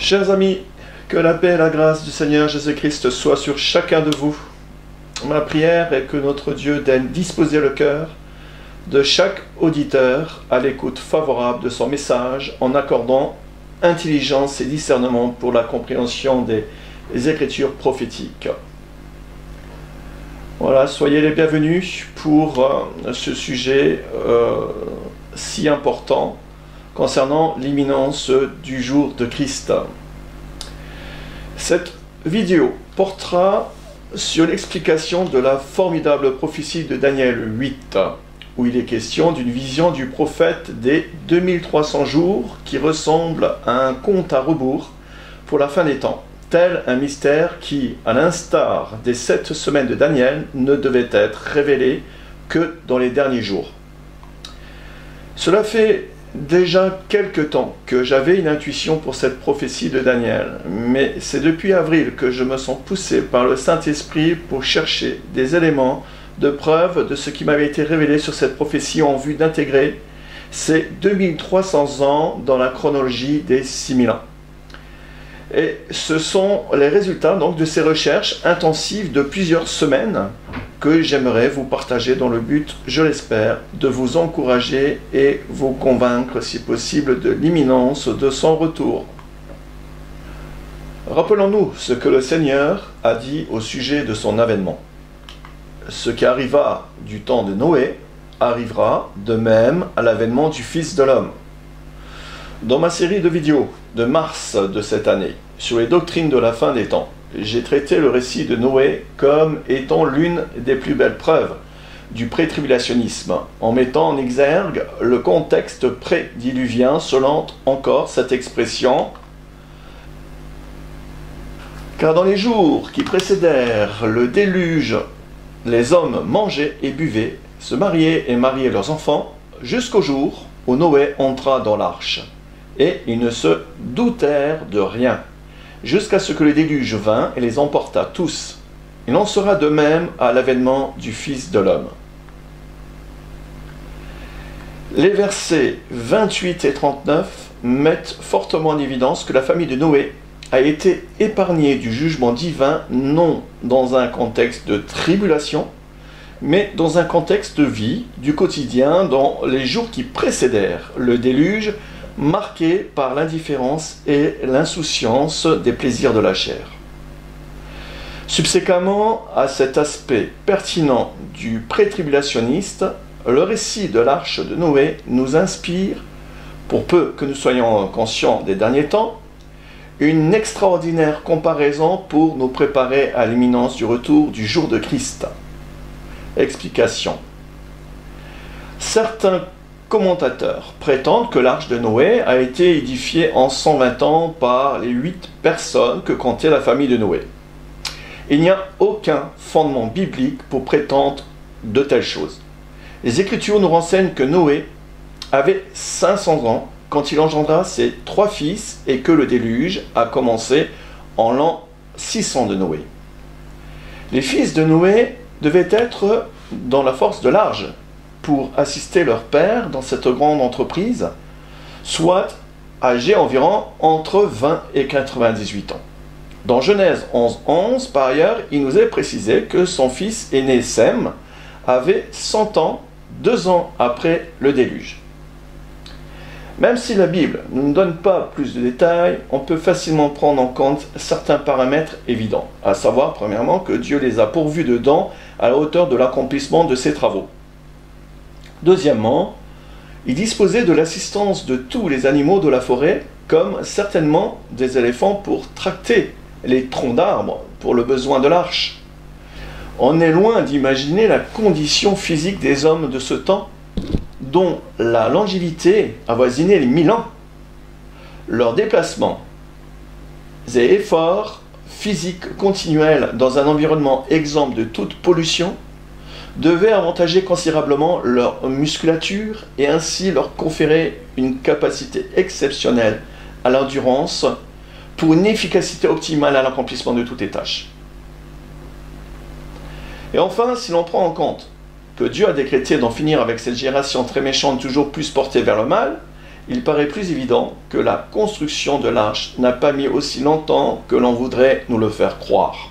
Chers amis, que la paix et la grâce du Seigneur Jésus-Christ soient sur chacun de vous. Ma prière est que notre Dieu daigne disposer le cœur de chaque auditeur à l'écoute favorable de son message en accordant intelligence et discernement pour la compréhension des Écritures prophétiques. Voilà, soyez les bienvenus pour ce sujet si important concernant l'imminence du jour de Christ. Cette vidéo portera sur l'explication de la formidable prophétie de Daniel 8, où il est question d'une vision du prophète des 2300 jours qui ressemble à un compte à rebours pour la fin des temps, tel un mystère qui, à l'instar des 7 semaines de Daniel, ne devait être révélé que dans les derniers jours. Cela fait déjà quelque temps que j'avais une intuition pour cette prophétie de Daniel, mais c'est depuis avril que je me sens poussé par le Saint-Esprit pour chercher des éléments de preuve de ce qui m'avait été révélé sur cette prophétie en vue d'intégrer ces 2300 ans dans la chronologie des 6000 ans. Et ce sont les résultats donc de ces recherches intensives de plusieurs semaines que j'aimerais vous partager dans le but, je l'espère, de vous encourager et vous convaincre, si possible, de l'imminence de son retour. Rappelons-nous ce que le Seigneur a dit au sujet de son avènement. Ce qui arriva du temps de Noé arrivera de même à l'avènement du Fils de l'homme. Dans ma série de vidéos de mars de cette année, sur les doctrines de la fin des temps, j'ai traité le récit de Noé comme étant l'une des plus belles preuves du pré-tribulationnisme, en mettant en exergue le contexte pré-diluvien selon encore cette expression. Car dans les jours qui précédèrent le déluge, les hommes mangeaient et buvaient, se mariaient et mariaient leurs enfants, jusqu'au jour où Noé entra dans l'arche. Et ils ne se doutèrent de rien, jusqu'à ce que le déluge vint et les emporta tous. Il en sera de même à l'avènement du Fils de l'homme. Les versets 28 et 39 mettent fortement en évidence que la famille de Noé a été épargnée du jugement divin, non dans un contexte de tribulation, mais dans un contexte de vie, du quotidien, dans les jours qui précédèrent le déluge, marqué par l'indifférence et l'insouciance des plaisirs de la chair. Subséquemment à cet aspect pertinent du pré-tribulationniste, le récit de l'arche de Noé nous inspire, pour peu que nous soyons conscients des derniers temps, une extraordinaire comparaison pour nous préparer à l'imminence du retour du jour de Christ. Explication. Certains commentateurs prétendent que l'arche de Noé a été édifiée en 120 ans par les 8 personnes que comptait la famille de Noé. Il n'y a aucun fondement biblique pour prétendre de telles choses. Les Écritures nous renseignent que Noé avait 500 ans quand il engendra ses 3 fils et que le déluge a commencé en l'an 600 de Noé. Les fils de Noé devaient être dans la force de l'âge pour assister leur père dans cette grande entreprise, soit âgés environ entre 20 et 98 ans. Dans Genèse 11, par ailleurs, il nous est précisé que son fils aîné Sem avait 100 ans, 2 ans après le déluge. Même si la Bible ne nous donne pas plus de détails, on peut facilement prendre en compte certains paramètres évidents, à savoir premièrement que Dieu les a pourvus de dons à la hauteur de l'accomplissement de ses travaux. Deuxièmement, il disposait de l'assistance de tous les animaux de la forêt, comme certainement des éléphants pour tracter les troncs d'arbres pour le besoin de l'arche. On est loin d'imaginer la condition physique des hommes de ce temps, dont la longévité avoisinait les 1000 ans. Leurs déplacements et efforts physiques continuels dans un environnement exempt de toute pollution devaient avantager considérablement leur musculature et ainsi leur conférer une capacité exceptionnelle à l'endurance pour une efficacité optimale à l'accomplissement de toutes les tâches. Et enfin, si l'on prend en compte que Dieu a décrété d'en finir avec cette génération très méchante toujours plus portée vers le mal, il paraît plus évident que la construction de l'arche n'a pas mis aussi longtemps que l'on voudrait nous le faire croire.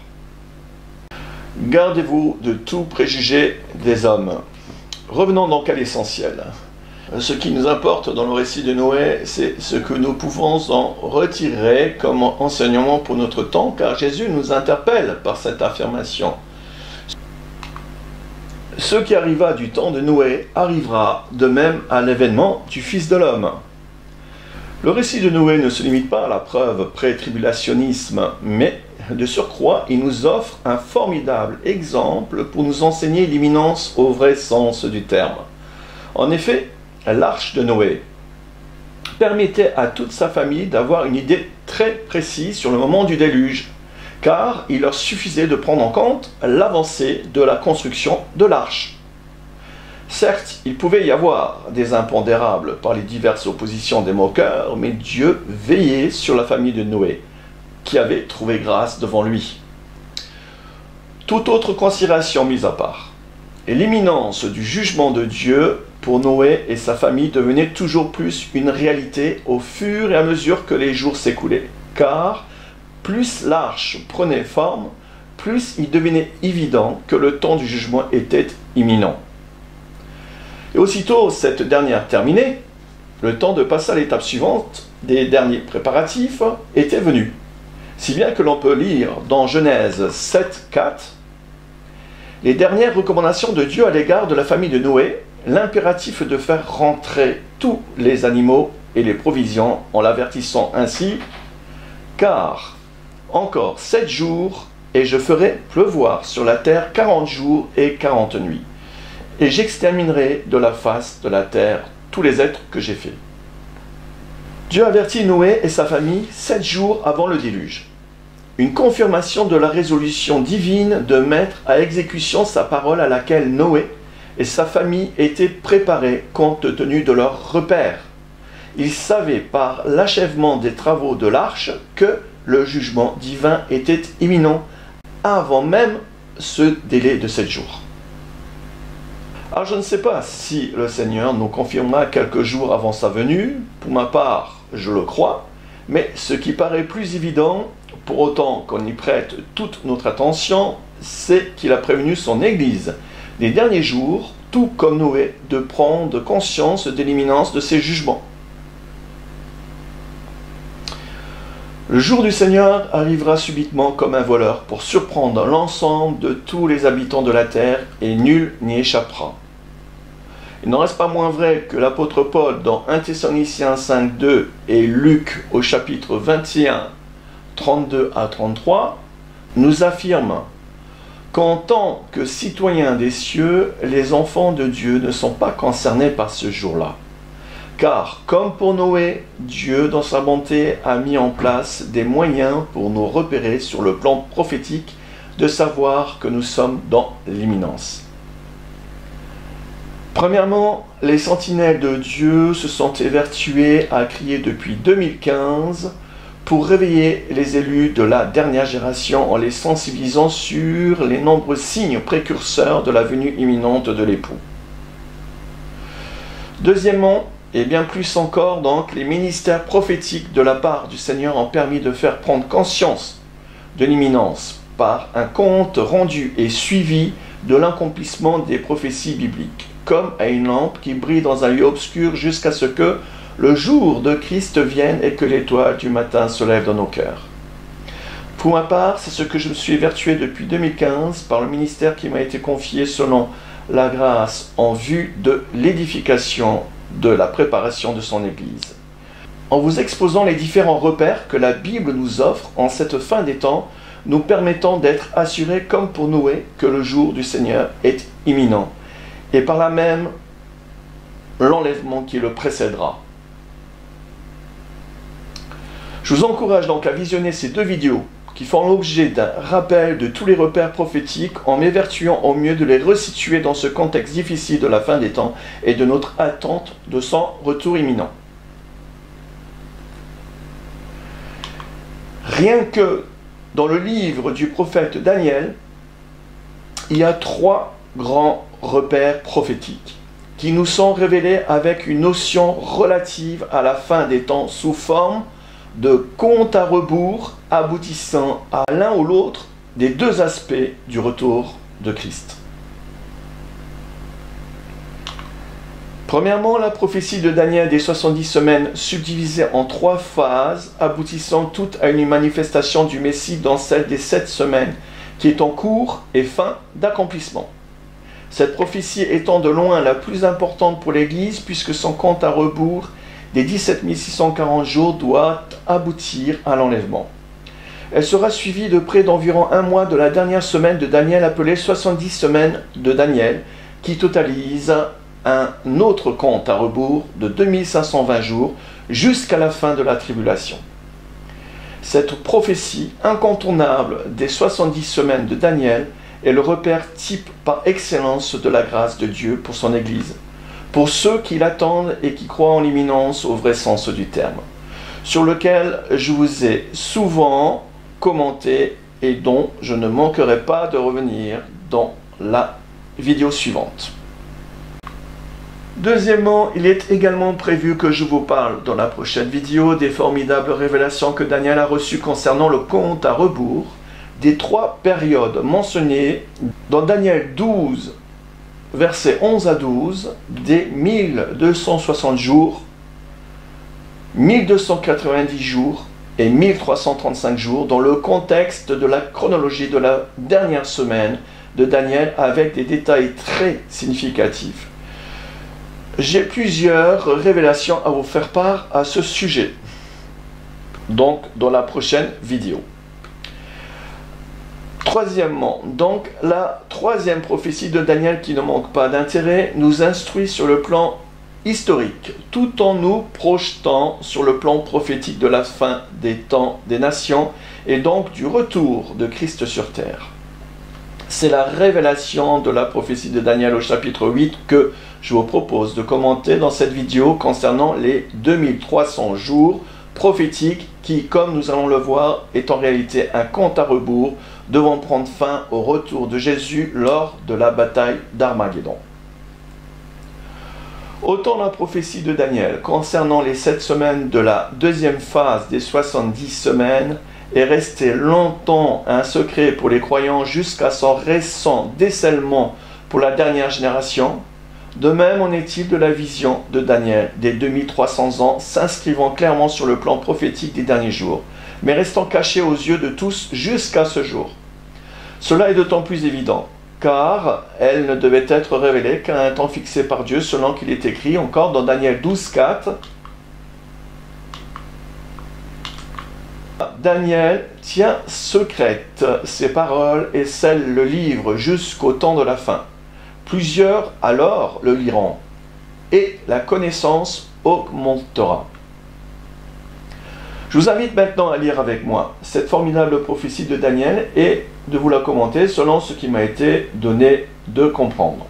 Gardez-vous de tout préjugé des hommes. Revenons donc à l'essentiel. Ce qui nous importe dans le récit de Noé, c'est ce que nous pouvons en retirer comme enseignement pour notre temps, car Jésus nous interpelle par cette affirmation. Ce qui arriva du temps de Noé arrivera de même à l'événement du Fils de l'homme. Le récit de Noé ne se limite pas à la preuve pré-tribulationnisme, mais de surcroît, il nous offre un formidable exemple pour nous enseigner l'imminence au vrai sens du terme. En effet, l'arche de Noé permettait à toute sa famille d'avoir une idée très précise sur le moment du déluge, car il leur suffisait de prendre en compte l'avancée de la construction de l'arche. Certes, il pouvait y avoir des impondérables par les diverses oppositions des moqueurs, mais Dieu veillait sur la famille de Noé, qui avait trouvé grâce devant lui. Toute autre considération mise à part, et l'imminence du jugement de Dieu pour Noé et sa famille devenait toujours plus une réalité au fur et à mesure que les jours s'écoulaient, car plus l'arche prenait forme, plus il devenait évident que le temps du jugement était imminent. Et aussitôt cette dernière terminée, le temps de passer à l'étape suivante des derniers préparatifs était venu. Si bien que l'on peut lire dans Genèse 7:4 les dernières recommandations de Dieu à l'égard de la famille de Noé, l'impératif de faire rentrer tous les animaux et les provisions en l'avertissant ainsi, car encore 7 jours et je ferai pleuvoir sur la terre 40 jours et 40 nuits, et j'exterminerai de la face de la terre tous les êtres que j'ai faits. Dieu avertit Noé et sa famille 7 jours avant le déluge. Une confirmation de la résolution divine de mettre à exécution sa parole à laquelle Noé et sa famille étaient préparés compte tenu de leurs repères. Ils savaient par l'achèvement des travaux de l'arche que le jugement divin était imminent avant même ce délai de 7 jours. Alors je ne sais pas si le Seigneur nous confirmera quelques jours avant sa venue. Pour ma part, je le crois. Mais ce qui paraît plus évident, pour autant qu'on y prête toute notre attention, c'est qu'il a prévenu son Église des derniers jours, tout comme Noé, de prendre conscience de l'imminence de ses jugements. Le jour du Seigneur arrivera subitement comme un voleur pour surprendre l'ensemble de tous les habitants de la terre et nul n'y échappera. Il n'en reste pas moins vrai que l'apôtre Paul dans 1 Thessaloniciens 5:2 et Luc au chapitre 21, 32 à 33, nous affirme qu'en tant que citoyens des cieux, les enfants de Dieu ne sont pas concernés par ce jour-là. Car, comme pour Noé, Dieu, dans sa bonté, a mis en place des moyens pour nous repérer sur le plan prophétique, de savoir que nous sommes dans l'imminence. Premièrement, les sentinelles de Dieu se sont évertuées à crier depuis 2015 pour réveiller les élus de la dernière génération en les sensibilisant sur les nombreux signes précurseurs de la venue imminente de l'époux. Deuxièmement, et bien plus encore, donc, les ministères prophétiques de la part du Seigneur ont permis de faire prendre conscience de l'imminence par un compte rendu et suivi de l'accomplissement des prophéties bibliques, comme à une lampe qui brille dans un lieu obscur jusqu'à ce que le jour de Christ vienne et que l'étoile du matin se lève dans nos cœurs. Pour ma part, c'est ce que je me suis évertué depuis 2015 par le ministère qui m'a été confié selon la grâce en vue de l'édification de la préparation de son Église. En vous exposant les différents repères que la Bible nous offre en cette fin des temps, nous permettant d'être assurés comme pour Noé que le jour du Seigneur est imminent, et par là même l'enlèvement qui le précédera. Je vous encourage donc à visionner ces 2 vidéos qui font l'objet d'un rappel de tous les repères prophétiques en m'évertuant au mieux de les resituer dans ce contexte difficile de la fin des temps et de notre attente de son retour imminent. Rien que dans le livre du prophète Daniel, il y a 3 grands repères prophétiques. qui nous sont révélés avec une notion relative à la fin des temps sous forme de compte à rebours aboutissant à l'un ou l'autre des deux aspects du retour de Christ. Premièrement, la prophétie de Daniel des 70 semaines subdivisée en 3 phases, aboutissant toutes à une manifestation du Messie dans celle des 7 semaines, qui est en cours et fin d'accomplissement. Cette prophétie étant de loin la plus importante pour l'Église, puisque son compte à rebours des 17 640 jours doit aboutir à l'enlèvement. Elle sera suivie de près d'environ un mois de la dernière semaine de Daniel, appelée 70 semaines de Daniel, qui totalise un autre compte à rebours de 2520 jours jusqu'à la fin de la tribulation. Cette prophétie incontournable des 70 semaines de Daniel est le repère type par excellence de la grâce de Dieu pour son Église, pour ceux qui l'attendent et qui croient en l'imminence au vrai sens du terme, sur lequel je vous ai souvent commenté et dont je ne manquerai pas de revenir dans la vidéo suivante. Deuxièmement, il est également prévu que je vous parle dans la prochaine vidéo des formidables révélations que Daniel a reçues concernant le compte à rebours des 3 périodes mentionnées dans Daniel 12, versets 11 à 12, des 1260 jours, 1290 jours et 1335 jours dans le contexte de la chronologie de la dernière semaine de Daniel avec des détails très significatifs. J'ai plusieurs révélations à vous faire part à ce sujet, donc dans la prochaine vidéo. Troisièmement, donc la troisième prophétie de Daniel qui ne manque pas d'intérêt nous instruit sur le plan historique, tout en nous projetant sur le plan prophétique de la fin des temps des nations et donc du retour de Christ sur terre. C'est la révélation de la prophétie de Daniel au chapitre 8 que je vous propose de commenter dans cette vidéo concernant les 2300 jours prophétiques qui, comme nous allons le voir, est en réalité un compte à rebours devant prendre fin au retour de Jésus lors de la bataille d'Armageddon. Autant la prophétie de Daniel concernant les 7 semaines de la deuxième phase des 70 semaines est restée longtemps un secret pour les croyants jusqu'à son récent décèlement pour la dernière génération, de même en est-il de la vision de Daniel des 2300 ans s'inscrivant clairement sur le plan prophétique des derniers jours, mais restant cachée aux yeux de tous jusqu'à ce jour. Cela est d'autant plus évident, car elle ne devait être révélée qu'à un temps fixé par Dieu, selon qu'il est écrit encore dans Daniel 12, 4. Daniel tient secrètes ses paroles et scelle le livre jusqu'au temps de la fin. Plusieurs alors le liront, et la connaissance augmentera. Je vous invite maintenant à lire avec moi cette formidable prophétie de Daniel et de vous la commenter selon ce qui m'a été donné de comprendre.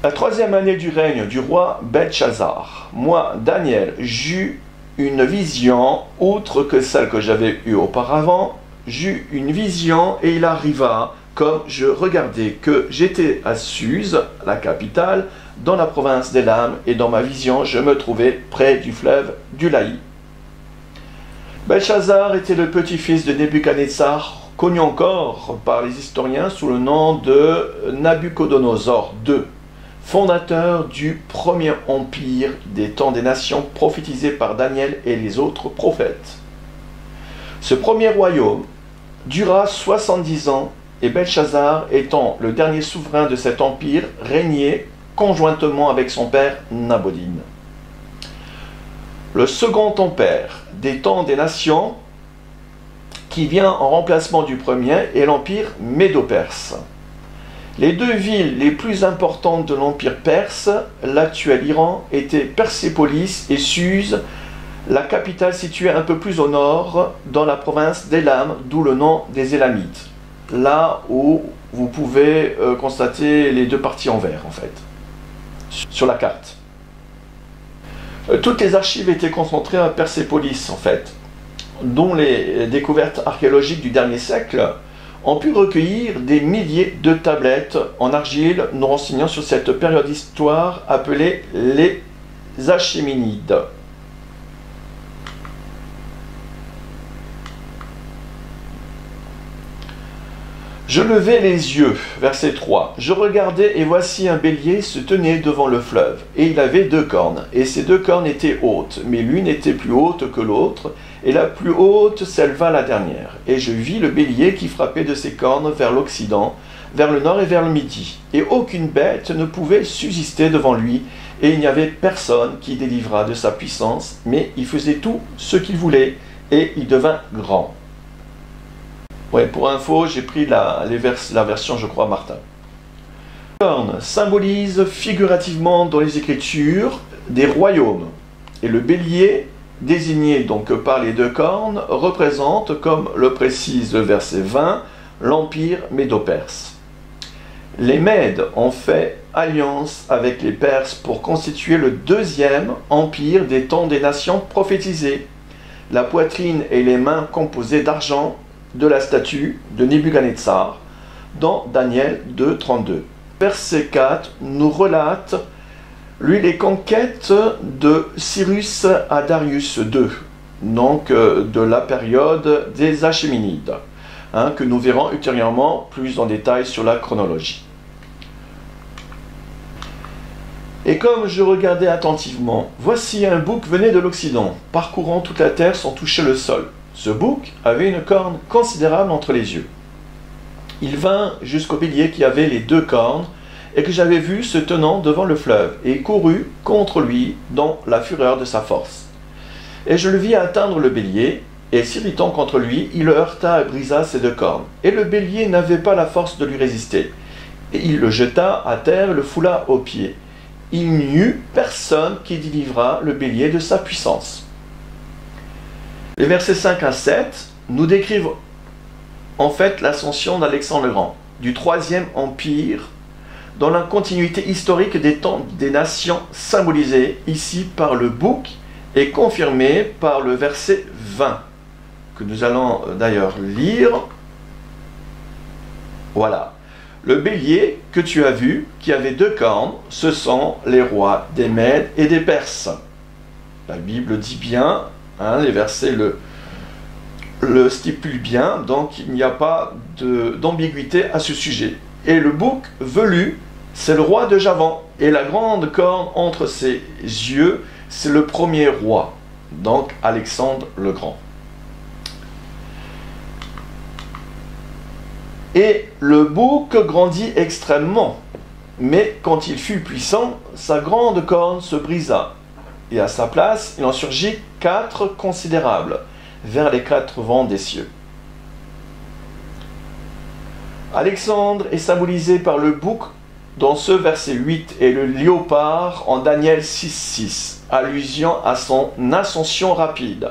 La 3e année du règne du roi Belchazzar, moi, Daniel, j'eus une vision, outre que celle que j'avais eue auparavant. J'eus une vision et il arriva, comme je regardais, que j'étais à Suse, la capitale, dans la province d'Élam, et dans ma vision, je me trouvais près du fleuve du Laï. Belchazzar était le petit-fils de Nebuchadnezzar, connu encore par les historiens sous le nom de Nabuchodonosor II, fondateur du premier empire des temps des nations prophétisé par Daniel et les autres prophètes. Ce premier royaume dura 70 ans et Belchazzar, étant le dernier souverain de cet empire, régnait conjointement avec son père Nabodine. Le second empire des temps des nations, qui vient en remplacement du premier, est l'empire médo-perse. Les 2 villes les plus importantes de l'empire perse, l'actuel Iran, étaient Persépolis et Suse, la capitale située un peu plus au nord, dans la province d'Élam, d'où le nom des Élamites. Là où vous pouvez constater les 2 parties en vert, en fait, sur la carte. Toutes les archives étaient concentrées à Persépolis, en fait, dont les découvertes archéologiques du dernier siècle ont pu recueillir des milliers de tablettes en argile nous renseignant sur cette période d'histoire appelée les Achéménides. Je levai les yeux, verset 3. Je regardais et voici un bélier se tenait devant le fleuve, et il avait 2 cornes, et ces 2 cornes étaient hautes, mais l'une était plus haute que l'autre, et la plus haute s'éleva la dernière. Et je vis le bélier qui frappait de ses cornes vers l'Occident, vers le nord et vers le midi, et aucune bête ne pouvait subsister devant lui, et il n'y avait personne qui délivrât de sa puissance, mais il faisait tout ce qu'il voulait, et il devint grand. Ouais, pour info, j'ai pris la version, je crois, Martin. Les cornes symbolisent figurativement dans les Écritures des royaumes. Et le bélier, désigné donc par les 2 cornes, représente, comme le précise le verset 20, l'empire médo-perse. Les Mèdes ont fait alliance avec les Perses pour constituer le 2e empire des temps des nations prophétisées. La poitrine et les mains composées d'argent, de la statue de Nebuchadnezzar dans Daniel 2, 32. Verset 4 nous relate les conquêtes de Cyrus à Darius II, donc de la période des Achéménides, que nous verrons ultérieurement plus en détail sur la chronologie. Et comme je regardais attentivement, voici un bouc venait de l'Occident, parcourant toute la terre sans toucher le sol. Ce bouc avait une corne considérable entre les yeux. Il vint jusqu'au bélier qui avait les 2 cornes et que j'avais vu se tenant devant le fleuve, et courut contre lui dans la fureur de sa force. Et je le vis atteindre le bélier, et s'irritant contre lui, il le heurta et brisa ses 2 cornes. Et le bélier n'avait pas la force de lui résister. Et il le jeta à terre et le foula aux pieds. Il n'y eut personne qui délivra le bélier de sa puissance. Les versets 5 à 7 nous décrivent en fait l'ascension d'Alexandre le Grand, du 3e empire, dans la continuité historique des temps des nations symbolisées ici par le bouc et confirmée par le verset 20, que nous allons d'ailleurs lire. Voilà. Le bélier que tu as vu, qui avait 2 cornes, ce sont les rois des Mèdes et des Perses. La Bible dit bien, les versets le stipulent bien, donc il n'y a pas d'ambiguïté à ce sujet. Et le bouc velu, c'est le roi de Javan, et la grande corne entre ses yeux, c'est le premier roi, donc Alexandre le Grand. Et le bouc grandit extrêmement, mais quand il fut puissant, sa grande corne se brisa, et à sa place, il en surgit 4 considérables, vers les 4 vents des cieux. Alexandre est symbolisé par le bouc dans ce verset 8 et le léopard en Daniel 6.6, allusion à son ascension rapide.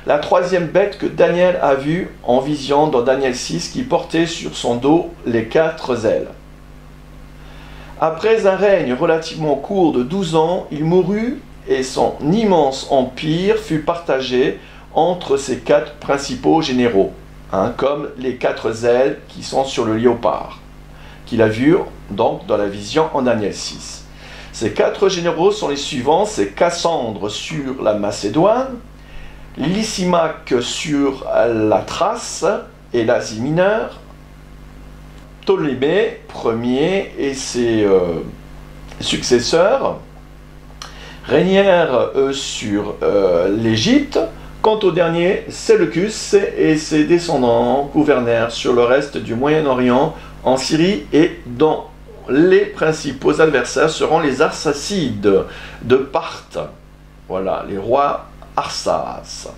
La 3e bête que Daniel a vue en vision dans Daniel 6 qui portait sur son dos les 4 ailes. Après un règne relativement court de 12 ans, il mourut et son immense empire fut partagé entre ses 4 principaux généraux, comme les 4 ailes qui sont sur le léopard, qu'il a vu donc dans la vision en Daniel 6. Ces 4 généraux sont les suivants, c'est Cassandre sur la Macédoine, Lysimaque sur la Thrace et l'Asie mineure, Ptolémée Ier et ses successeurs régnèrent sur l'Égypte. Quant au dernier, Séleucus et ses descendants gouvernèrent sur le reste du Moyen-Orient, en Syrie, et dont les principaux adversaires seront les Arsacides de Parthe. Voilà, les rois Arsas.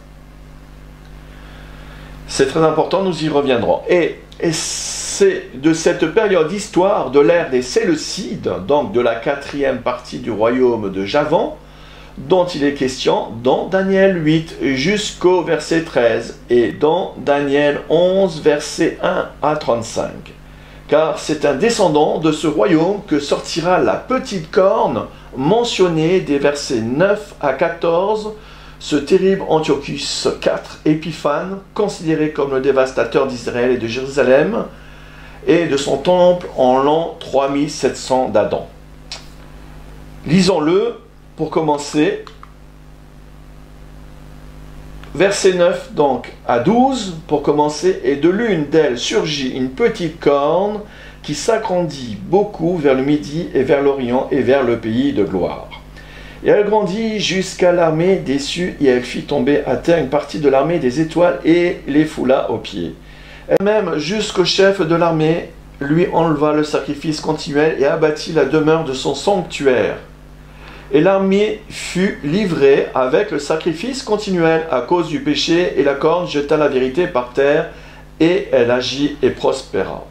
C'est très important, nous y reviendrons. Et c'est de cette période d'histoire de l'ère des Séleucides, donc de la 4e partie du royaume de Javan, dont il est question dans Daniel 8 jusqu'au verset 13 et dans Daniel 11 verset 1 à 35. Car c'est un descendant de ce royaume que sortira la petite corne mentionnée des versets 9 à 14 ce terrible Antiochus IV Épiphane, considéré comme le dévastateur d'Israël et de Jérusalem, et de son temple en l'an 3700 d'Adam. Lisons-le pour commencer. Verset 9 donc à 12 pour commencer. Et de l'une d'elles surgit une petite corne qui s'agrandit beaucoup vers le midi et vers l'Orient et vers le pays de gloire. Et elle grandit jusqu'à l'armée des cieux et elle fit tomber à terre une partie de l'armée des étoiles et les foula aux pieds. Elle-même jusqu'au chef de l'armée lui enleva le sacrifice continuel et abattit la demeure de son sanctuaire. Et l'armée fut livrée avec le sacrifice continuel à cause du péché, et la corne jeta la vérité par terre, et elle agit et prospéra.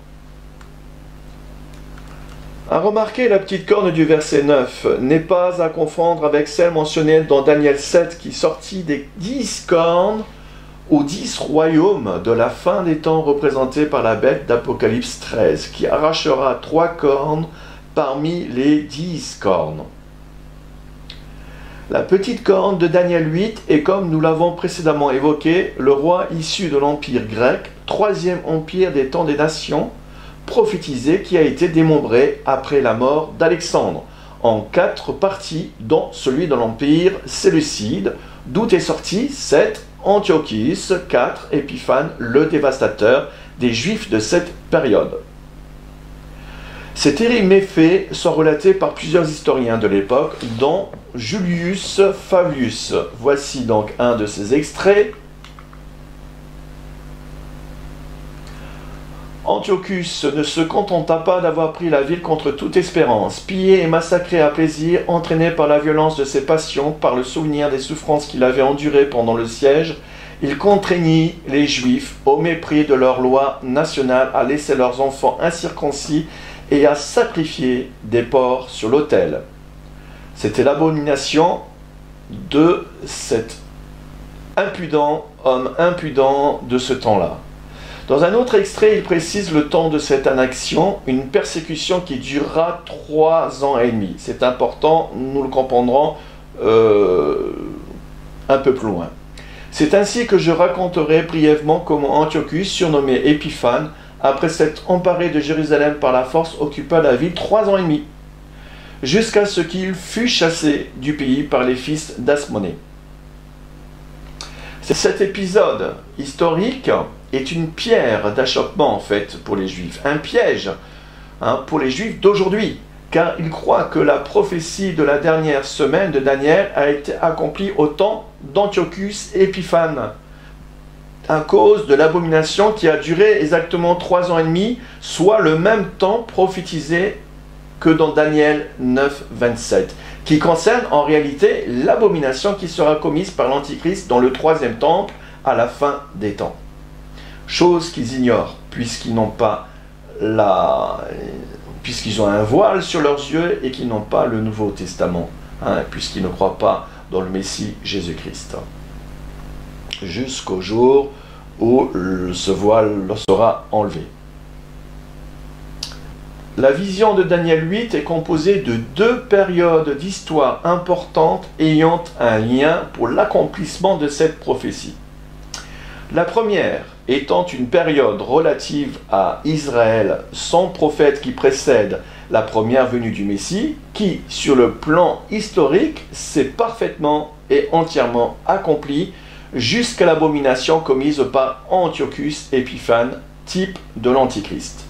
À remarquer, la petite corne du verset 9 n'est pas à confondre avec celle mentionnée dans Daniel 7 qui sortit des 10 cornes ou 10 royaumes de la fin des temps représentés par la bête d'Apocalypse 13 qui arrachera 3 cornes parmi les 10 cornes. La petite corne de Daniel 8 est, comme nous l'avons précédemment évoqué, le roi issu de l'empire grec, troisième empire des temps des nations, prophétisé qui a été démembré après la mort d'Alexandre, en 4 parties, dont celui de l'empire séleucide, d'où est sorti cet Antiochus IV Épiphane, le dévastateur des Juifs de cette période. Ces terribles méfaits sont relatés par plusieurs historiens de l'époque, dont Julius Fabius. Voici donc un de ces extraits. Antiochus ne se contenta pas d'avoir pris la ville contre toute espérance, pillé et massacré à plaisir, entraîné par la violence de ses passions, par le souvenir des souffrances qu'il avait endurées pendant le siège. Il contraignit les Juifs, au mépris de leur loi nationale, à laisser leurs enfants incirconcis et à sacrifier des porcs sur l'autel. C'était l'abomination de cet homme impudent de ce temps-là. Dans un autre extrait, il précise le temps de cette annexion, une persécution qui durera 3 ans et demi. C'est important, nous le comprendrons un peu plus loin. C'est ainsi que je raconterai brièvement comment Antiochus, surnommé Épiphane, après s'être emparé de Jérusalem par la force, occupa la ville 3 ans et demi, jusqu'à ce qu'il fût chassé du pays par les fils d'Asmonée. Cet épisode historique est une pierre d'achoppement en fait pour les Juifs, un piège pour les Juifs d'aujourd'hui, car ils croient que la prophétie de la dernière semaine de Daniel a été accomplie au temps d'Antiochus Épiphane, à cause de l'abomination qui a duré exactement 3 ans et demi, soit le même temps prophétisé que dans Daniel 9, 27, qui concerne en réalité l'abomination qui sera commise par l'Antichrist dans le 3e temple à la fin des temps. Chose qu'ils ignorent, puisqu'ils n'ont pas puisqu'ils ont un voile sur leurs yeux et qu'ils n'ont pas le Nouveau Testament, puisqu'ils ne croient pas dans le Messie Jésus-Christ. Jusqu'au jour où ce voile leur sera enlevé. La vision de Daniel 8 est composée de 2 périodes d'histoire importantes ayant un lien pour l'accomplissement de cette prophétie. La première étant une période relative à Israël sans prophète qui précède la première venue du Messie, qui, sur le plan historique, s'est parfaitement et entièrement accomplie jusqu'à l'abomination commise par Antiochus Épiphane, type de l'Antichrist.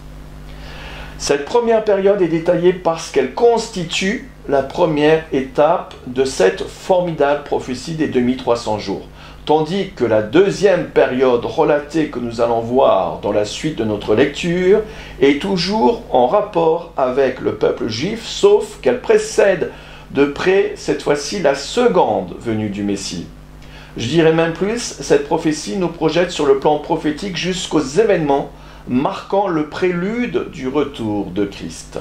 Cette première période est détaillée parce qu'elle constitue la première étape de cette formidable prophétie des 2300 jours, tandis que la deuxième période relatée que nous allons voir dans la suite de notre lecture est toujours en rapport avec le peuple juif, sauf qu'elle précède de près cette fois-ci la seconde venue du Messie. Je dirais même plus, cette prophétie nous projette sur le plan prophétique jusqu'aux événements marquant le prélude du retour de Christ.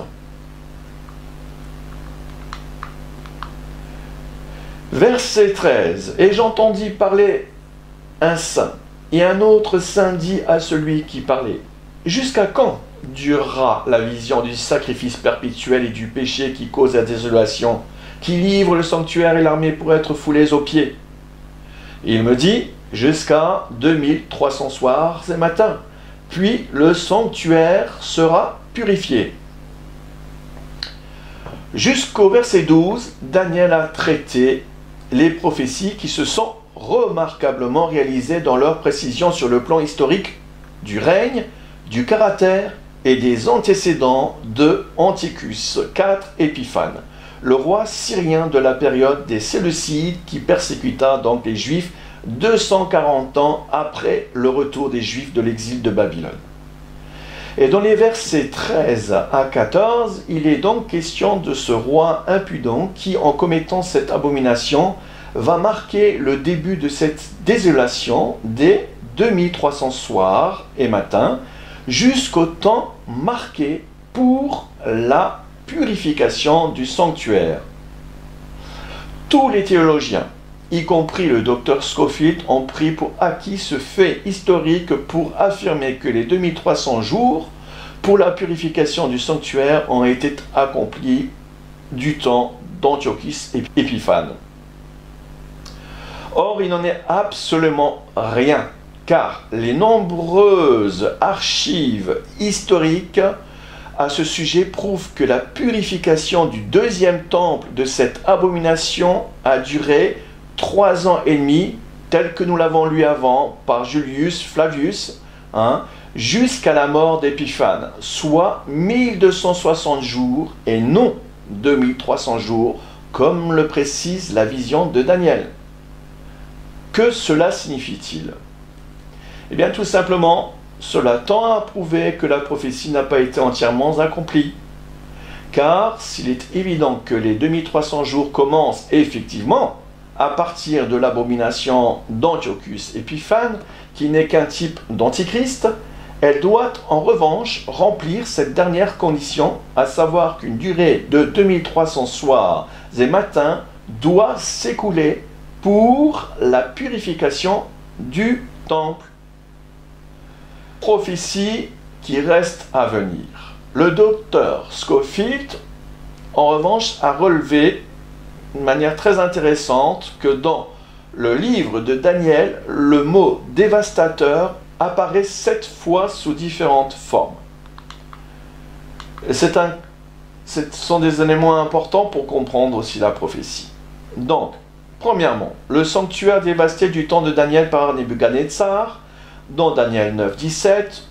Verset 13. « Et j'entendis parler un saint, et un autre saint dit à celui qui parlait, « Jusqu'à quand durera la vision du sacrifice perpétuel et du péché qui cause la désolation, qui livre le sanctuaire et l'armée pour être foulés aux pieds ? Il me dit, jusqu'à 2300 soirs et matins. Puis le sanctuaire sera purifié. Jusqu'au verset 12, Daniel a traité les prophéties qui se sont remarquablement réalisées dans leur précision sur le plan historique du règne, du caractère et des antécédents de Antiochus IV Épiphane, le roi syrien de la période des Séleucides qui persécuta donc les Juifs 240 ans après le retour des Juifs de l'exil de Babylone. Et dans les versets 13 à 14, il est donc question de ce roi impudent qui, en commettant cette abomination, va marquer le début de cette désolation dès 2300 soirs et matins, jusqu'au temps marqué pour la purification du sanctuaire. Tous les théologiens, y compris le docteur Scofield, ont pris pour acquis ce fait historique pour affirmer que les 2300 jours pour la purification du sanctuaire ont été accomplis du temps d'Antiochus Épiphane. Or, il n'en est absolument rien, car les nombreuses archives historiques à ce sujet prouvent que la purification du deuxième temple de cette abomination a duré 3 ans et demi, tel que nous l'avons lu avant par Julius Flavius, jusqu'à la mort d'Épiphane, soit 1260 jours et non 2300 jours, comme le précise la vision de Daniel. Que cela signifie-t-il? Eh bien, tout simplement, cela tend à prouver que la prophétie n'a pas été entièrement accomplie. Car s'il est évident que les 2300 jours commencent effectivement à partir de l'abomination d'Antiochus Épiphane, qui n'est qu'un type d'antichrist, elle doit en revanche remplir cette dernière condition, à savoir qu'une durée de 2300 soirs et matins doit s'écouler pour la purification du temple. Prophétie qui reste à venir. Le docteur Scofield, en revanche, a relevé de manière très intéressante que dans le livre de Daniel, le mot dévastateur apparaît 7 fois sous différentes formes. Ce sont des éléments importants pour comprendre aussi la prophétie. Donc, premièrement, le sanctuaire dévasté du temps de Daniel par Nebuchadnezzar, dans Daniel 9, 17,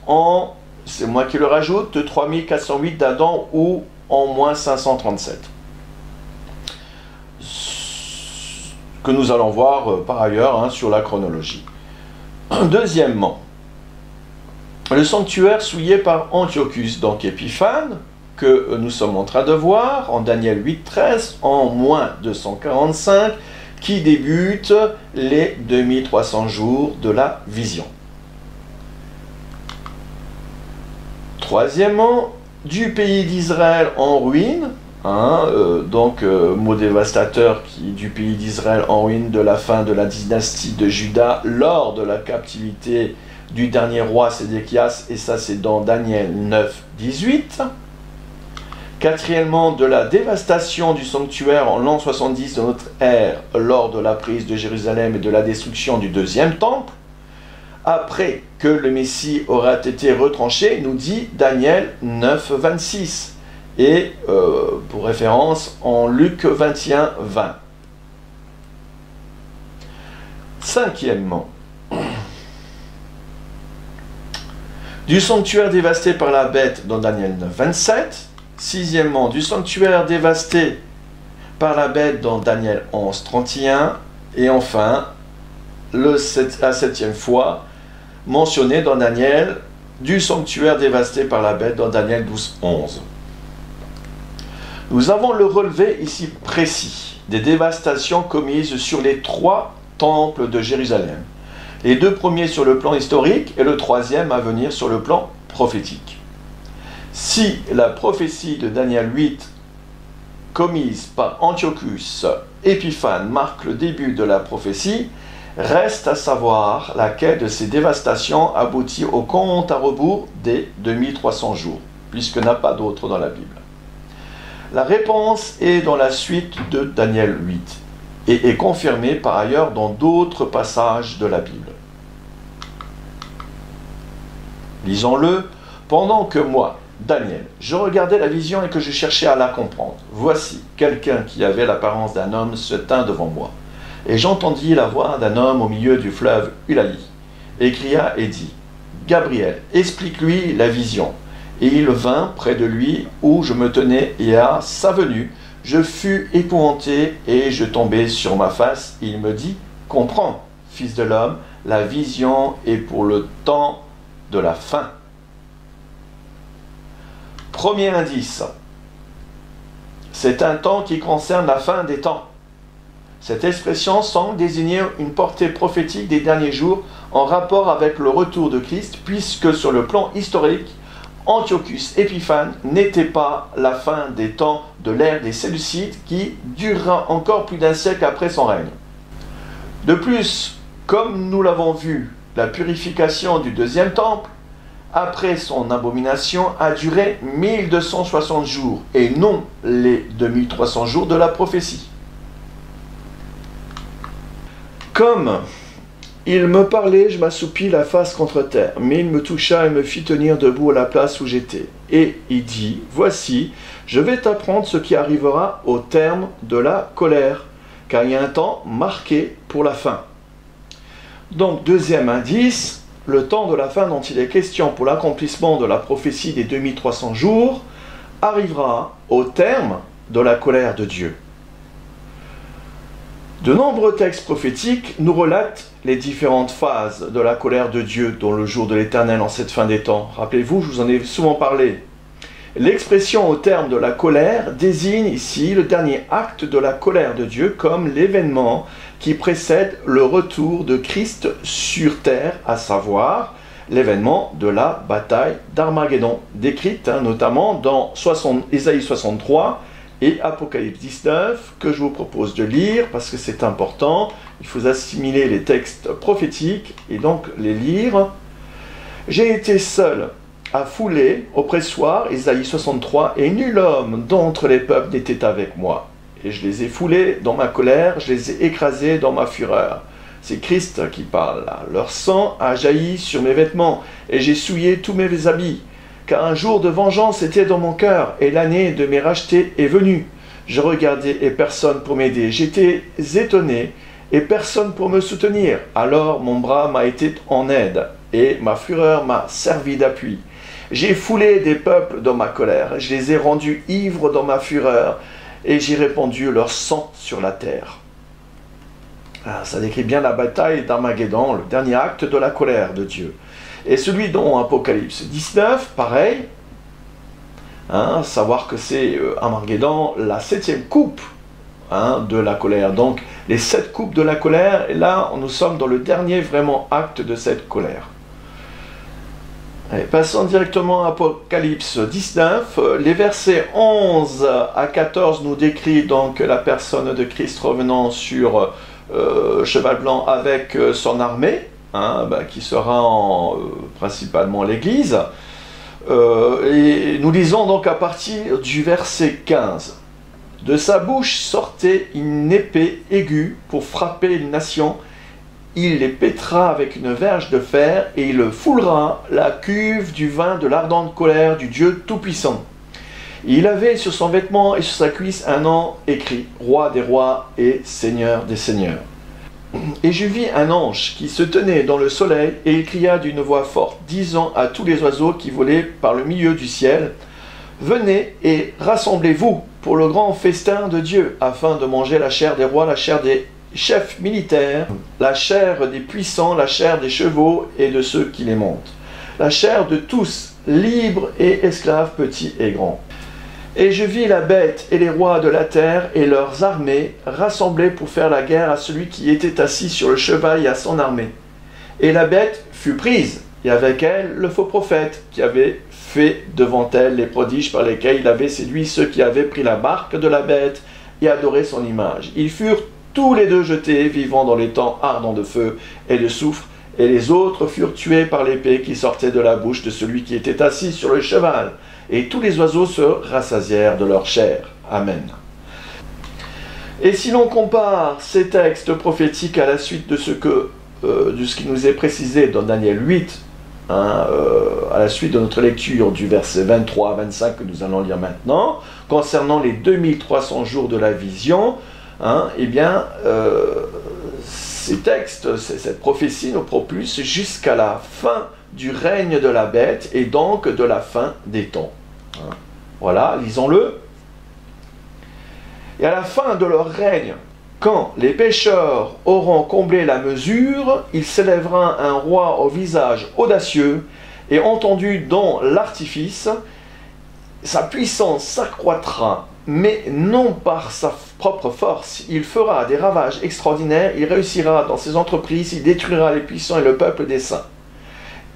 c'est moi qui le rajoute, de 3408 d'Adam ou en moins 537. Que nous allons voir par ailleurs sur la chronologie. Deuxièmement, le sanctuaire souillé par Antiochus, donc Épiphane, que nous sommes en train de voir en Daniel 8, 13, en moins 245, qui débute les 2300 jours de la vision. Troisièmement, du pays d'Israël en ruine, mot dévastateur du pays d'Israël en ruine de la fin de la dynastie de Juda lors de la captivité du dernier roi Sédéchias, et ça c'est dans Daniel 9, 18. Quatrièmement, de la dévastation du sanctuaire en l'an 70 de notre ère lors de la prise de Jérusalem et de la destruction du deuxième temple, après que le Messie aura été retranché, nous dit Daniel 9, 26. Et pour référence en Luc 21, 20. Cinquièmement, du sanctuaire dévasté par la bête dans Daniel 9, 27. Sixièmement, du sanctuaire dévasté par la bête dans Daniel 11, 31. Et enfin, la 7e fois mentionné dans Daniel, du sanctuaire dévasté par la bête dans Daniel 12, 11. Nous avons le relevé ici précis des dévastations commises sur les 3 temples de Jérusalem. Les 2 premiers sur le plan historique et le 3e à venir sur le plan prophétique. Si la prophétie de Daniel 8 commise par Antiochus Épiphane marque le début de la prophétie, reste à savoir laquelle de ces dévastations aboutit au compte à rebours des 2300 jours, puisque n'a pas d'autre dans la Bible. La réponse est dans la suite de Daniel 8. et est confirmé par ailleurs dans d'autres passages de la Bible. Lisons-le. Pendant que moi, Daniel, je regardais la vision et que je cherchais à la comprendre, voici, quelqu'un qui avait l'apparence d'un homme se tint devant moi. Et j'entendis la voix d'un homme au milieu du fleuve Ulali, et cria et dit, Gabriel, explique-lui la vision. Et il vint près de lui où je me tenais, et à sa venue, je fus épouvanté et je tombai sur ma face. Il me dit, comprends, fils de l'homme, la vision est pour le temps de la fin. Premier indice, c'est un temps qui concerne la fin des temps. Cette expression semble désigner une portée prophétique des derniers jours en rapport avec le retour de Christ, puisque sur le plan historique, Antiochus Épiphane n'était pas la fin des temps de l'ère des Séleucides qui durera encore plus d'un siècle après son règne. De plus, comme nous l'avons vu, la purification du deuxième temple, après son abomination, a duré 1260 jours et non les 2300 jours de la prophétie. Comme il me parlait, je m'assoupis la face contre terre, mais il me toucha et me fit tenir debout à la place où j'étais. Et il dit, voici, je vais t'apprendre ce qui arrivera au terme de la colère, car il y a un temps marqué pour la fin. Donc, deuxième indice, le temps de la fin dont il est question pour l'accomplissement de la prophétie des 2300 jours arrivera au terme de la colère de Dieu. De nombreux textes prophétiques nous relatent les différentes phases de la colère de Dieu dans le jour de l'Éternel en cette fin des temps. Rappelez-vous, je vous en ai souvent parlé. L'expression au terme de la colère désigne ici le dernier acte de la colère de Dieu comme l'événement qui précède le retour de Christ sur terre, à savoir l'événement de la bataille d'Armageddon, décrite notamment dans Ésaïe 63 et Apocalypse 19, que je vous propose de lire parce que c'est important. Il faut assimiler les textes prophétiques et donc les lire. J'ai été seul à fouler au pressoir, Ésaïe 63, et nul homme d'entre les peuples n'était avec moi. Et je les ai foulés dans ma colère, je les ai écrasés dans ma fureur. C'est Christ qui parle là. Leur sang a jailli sur mes vêtements, et j'ai souillé tous mes habits. Car un jour de vengeance était dans mon cœur, et l'année de mes rachetés est venue. Je regardais et personne pour m'aider. J'étais étonné, et personne pour me soutenir. Alors mon bras m'a été en aide, et ma fureur m'a servi d'appui. J'ai foulé des peuples dans ma colère, je les ai rendus ivres dans ma fureur, et j'ai répandu leur sang sur la terre. Ça décrit bien la bataille d'Armageddon, le dernier acte de la colère de Dieu. Et celui dans Apocalypse 19, pareil, savoir que c'est Armageddon, la 7e coupe de la colère. Donc les 7 coupes de la colère, et là nous sommes dans le dernier vraiment acte de cette colère. Allez, passons directement à Apocalypse 19, les versets 11 à 14 nous décrit donc la personne de Christ revenant sur cheval blanc avec son armée, qui sera principalement l'Église. Et nous lisons donc à partir du verset 15. De sa bouche sortait une épée aiguë pour frapper une nation. Il les pètera avec une verge de fer et il foulera la cuve du vin de l'ardente colère du Dieu Tout-Puissant. Il avait sur son vêtement et sur sa cuisse un nom écrit « Roi des rois et Seigneur des seigneurs ». Et je vis un ange qui se tenait dans le soleil et il cria d'une voix forte, disant à tous les oiseaux qui volaient par le milieu du ciel « Venez et rassemblez-vous pour le grand festin de Dieu, afin de manger la chair des rois, la chair des chefs militaires, la chair des puissants, la chair des chevaux et de ceux qui les montent, la chair de tous, libres et esclaves, petits et grands. Et je vis la bête et les rois de la terre et leurs armées rassemblés pour faire la guerre à celui qui était assis sur le cheval et à son armée. Et la bête fut prise, et avec elle le faux prophète qui avait fait devant elle les prodiges par lesquels il avait séduit ceux qui avaient pris la marque de la bête et adoré son image. Ils furent tous les deux jetés, vivant dans les temps ardents de feu et de soufre, et les autres furent tués par l'épée qui sortait de la bouche de celui qui était assis sur le cheval. Et tous les oiseaux se rassasièrent de leur chair. Amen. Et si l'on compare ces textes prophétiques à la suite de ce qui nous est précisé dans Daniel 8, à la suite de notre lecture du verset 23 à 25 que nous allons lire maintenant, concernant les 2300 jours de la vision, ces textes, cette prophétie nous propulse jusqu'à la fin du règne de la bête et donc de la fin des temps. Voilà, lisons-le. Et à la fin de leur règne, quand les pécheurs auront comblé la mesure, il s'élèvera un roi au visage audacieux et entendu dans l'artifice, sa puissance s'accroîtra, mais non par sa propre force. Il fera des ravages extraordinaires, il réussira dans ses entreprises, il détruira les puissants et le peuple des saints.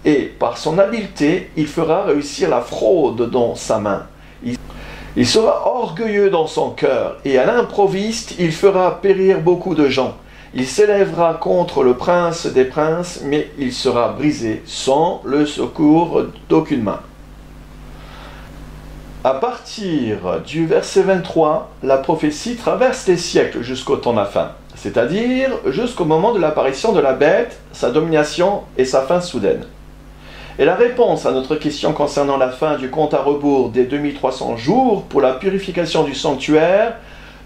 Et par son habileté, il fera réussir la fraude dans sa main. Il sera orgueilleux dans son cœur, et à l'improviste, il fera périr beaucoup de gens. Il s'élèvera contre le prince des princes, mais il sera brisé sans le secours d'aucune main. À partir du verset 23, la prophétie traverse les siècles jusqu'au temps de la fin, c'est-à-dire jusqu'au moment de l'apparition de la bête, sa domination et sa fin soudaine. Et la réponse à notre question concernant la fin du compte à rebours des 2300 jours pour la purification du sanctuaire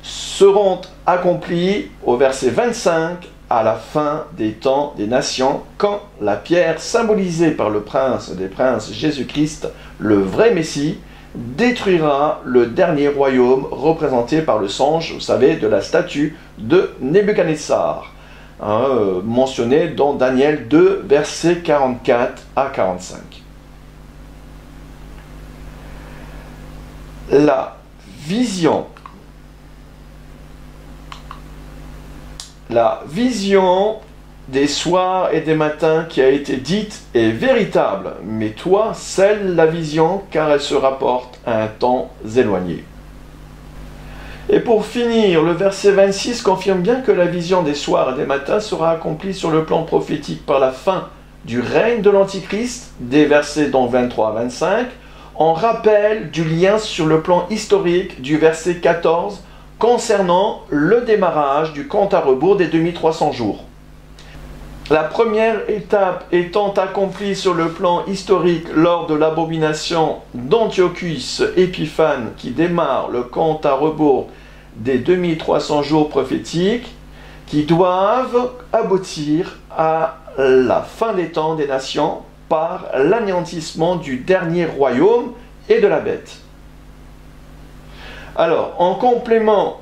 seront accomplies au verset 25 à la fin des temps des nations, quand la pierre symbolisée par le prince des princes Jésus-Christ, le vrai Messie, détruira le dernier royaume représenté par le songe, vous savez, de la statue de Nebuchadnezzar, mentionné dans Daniel 2, versets 44 à 45. La vision des soirs et des matins qui a été dite est véritable, mais toi, scelle la vision, car elle se rapporte à un temps éloigné. Et pour finir, le verset 26 confirme bien que la vision des soirs et des matins sera accomplie sur le plan prophétique par la fin du règne de l'Antichrist, des versets donc 23 à 25, en rappel du lien sur le plan historique du verset 14 concernant le démarrage du compte à rebours des 2300 jours. La première étape étant accomplie sur le plan historique lors de l'abomination d'Antiochus Épiphane qui démarre le compte à rebours des 2300 jours prophétiques qui doivent aboutir à la fin des temps des nations par l'anéantissement du dernier royaume et de la bête. Alors, en complément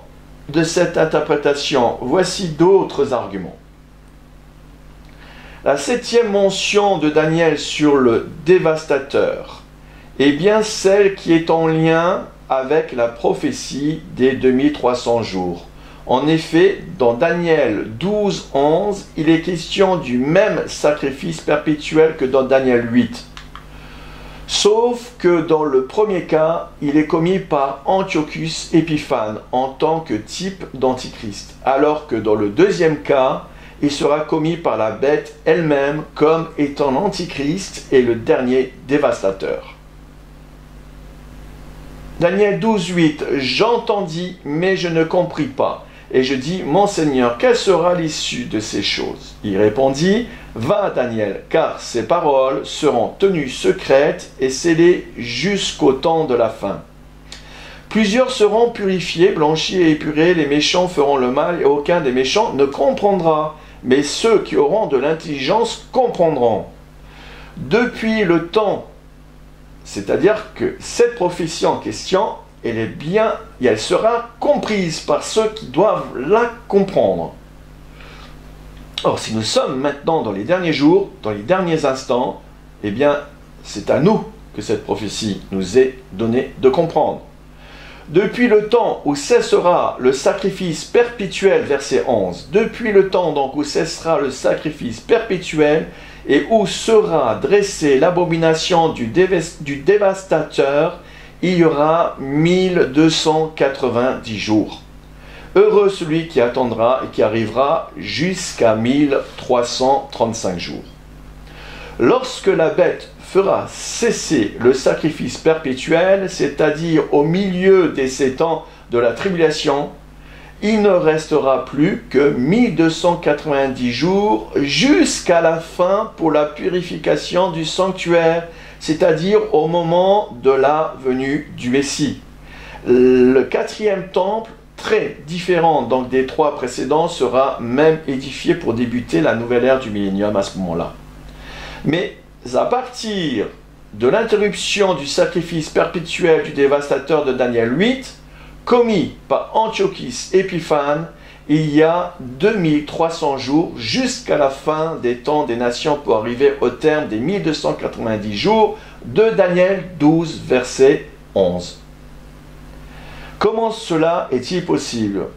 de cette interprétation, voici d'autres arguments. La 7e mention de Daniel sur le dévastateur est bien celle qui est en lien avec la prophétie des 2300 jours. En effet, dans Daniel 12, 11, il est question du même sacrifice perpétuel que dans Daniel 8. Sauf que dans le premier cas, il est commis par Antiochus Épiphane en tant que type d'antichrist, alors que dans le deuxième cas, il sera commis par la bête elle-même comme étant l'antichrist et le dernier dévastateur. Daniel 12, 8, « J'entendis, mais je ne compris pas. Et je dis, mon Seigneur, quelle sera l'issue de ces choses? Il répondit, va Daniel, car ces paroles seront tenues secrètes et scellées jusqu'au temps de la fin. Plusieurs seront purifiés, blanchis et épurés, les méchants feront le mal et aucun des méchants ne comprendra, mais ceux qui auront de l'intelligence comprendront. Depuis le temps, c'est-à-dire que cette prophétie en question, elle est bien, et elle sera comprise par ceux qui doivent la comprendre. Or, si nous sommes maintenant dans les derniers jours, dans les derniers instants, eh bien, c'est à nous que cette prophétie nous est donnée de comprendre. Depuis le temps où cessera le sacrifice perpétuel, verset 11, depuis le temps donc où cessera le sacrifice perpétuel et où sera dressée l'abomination du dévastateur, il y aura 1290 jours. Heureux celui qui attendra et qui arrivera jusqu'à 1335 jours. Lorsque la bête fera cesser le sacrifice perpétuel, c'est-à-dire au milieu des 7 ans de la tribulation, il ne restera plus que 1290 jours jusqu'à la fin pour la purification du sanctuaire, c'est-à-dire au moment de la venue du Messie. Le quatrième temple, très différent donc des trois précédents, sera même édifié pour débuter la nouvelle ère du millénium à ce moment-là. Mais à partir de l'interruption du sacrifice perpétuel du dévastateur de Daniel 8, commis par Antiochus Épiphane, il y a 2300 jours jusqu'à la fin des temps des nations pour arriver au terme des 1290 jours de Daniel 12, verset 11. Comment cela est-il possible?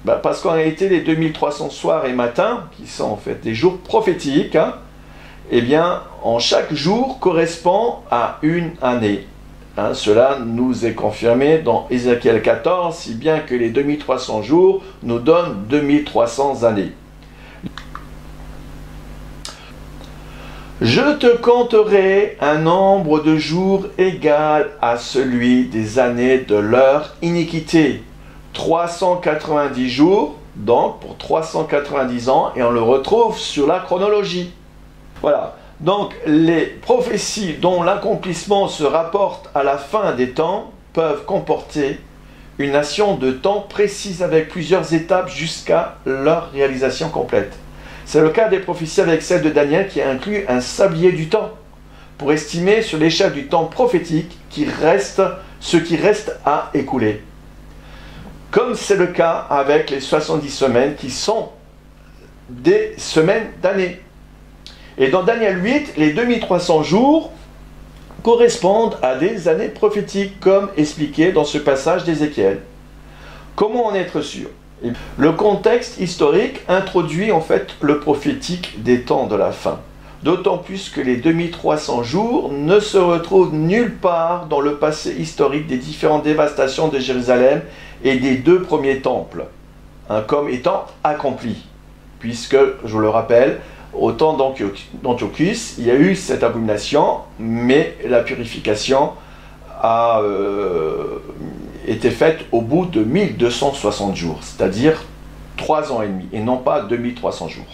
Parce qu'en réalité, les 2300 soirs et matins, qui sont en fait des jours prophétiques, eh bien, en chaque jour correspond à une année. Cela nous est confirmé dans Ézéchiel 14, si bien que les 2300 jours nous donnent 2300 années. Je te compterai un nombre de jours égal à celui des années de leur iniquité. 390 jours, donc pour 390 ans, et on le retrouve sur la chronologie. Voilà. Donc, les prophéties dont l'accomplissement se rapporte à la fin des temps peuvent comporter une nation de temps précise avec plusieurs étapes jusqu'à leur réalisation complète. C'est le cas des prophéties avec celle de Daniel qui inclut un sablier du temps pour estimer sur l'échelle du temps prophétique ce qui reste à écouler. Comme c'est le cas avec les 70 semaines qui sont des semaines d'année. Et dans Daniel 8, les 2300 jours correspondent à des années prophétiques, comme expliqué dans ce passage d'Ézéchiel. Comment en être sûr? Le contexte historique introduit en fait le prophétique des temps de la fin. D'autant plus que les 2300 jours ne se retrouvent nulle part dans le passé historique des différentes dévastations de Jérusalem et des deux premiers temples, comme étant accomplis. Puisque, je vous le rappelle, au temps d'Antiochus, il y a eu cette abomination, mais la purification a été faite au bout de 1260 jours, c'est-à-dire 3 ans et demi, et non pas 2300 jours.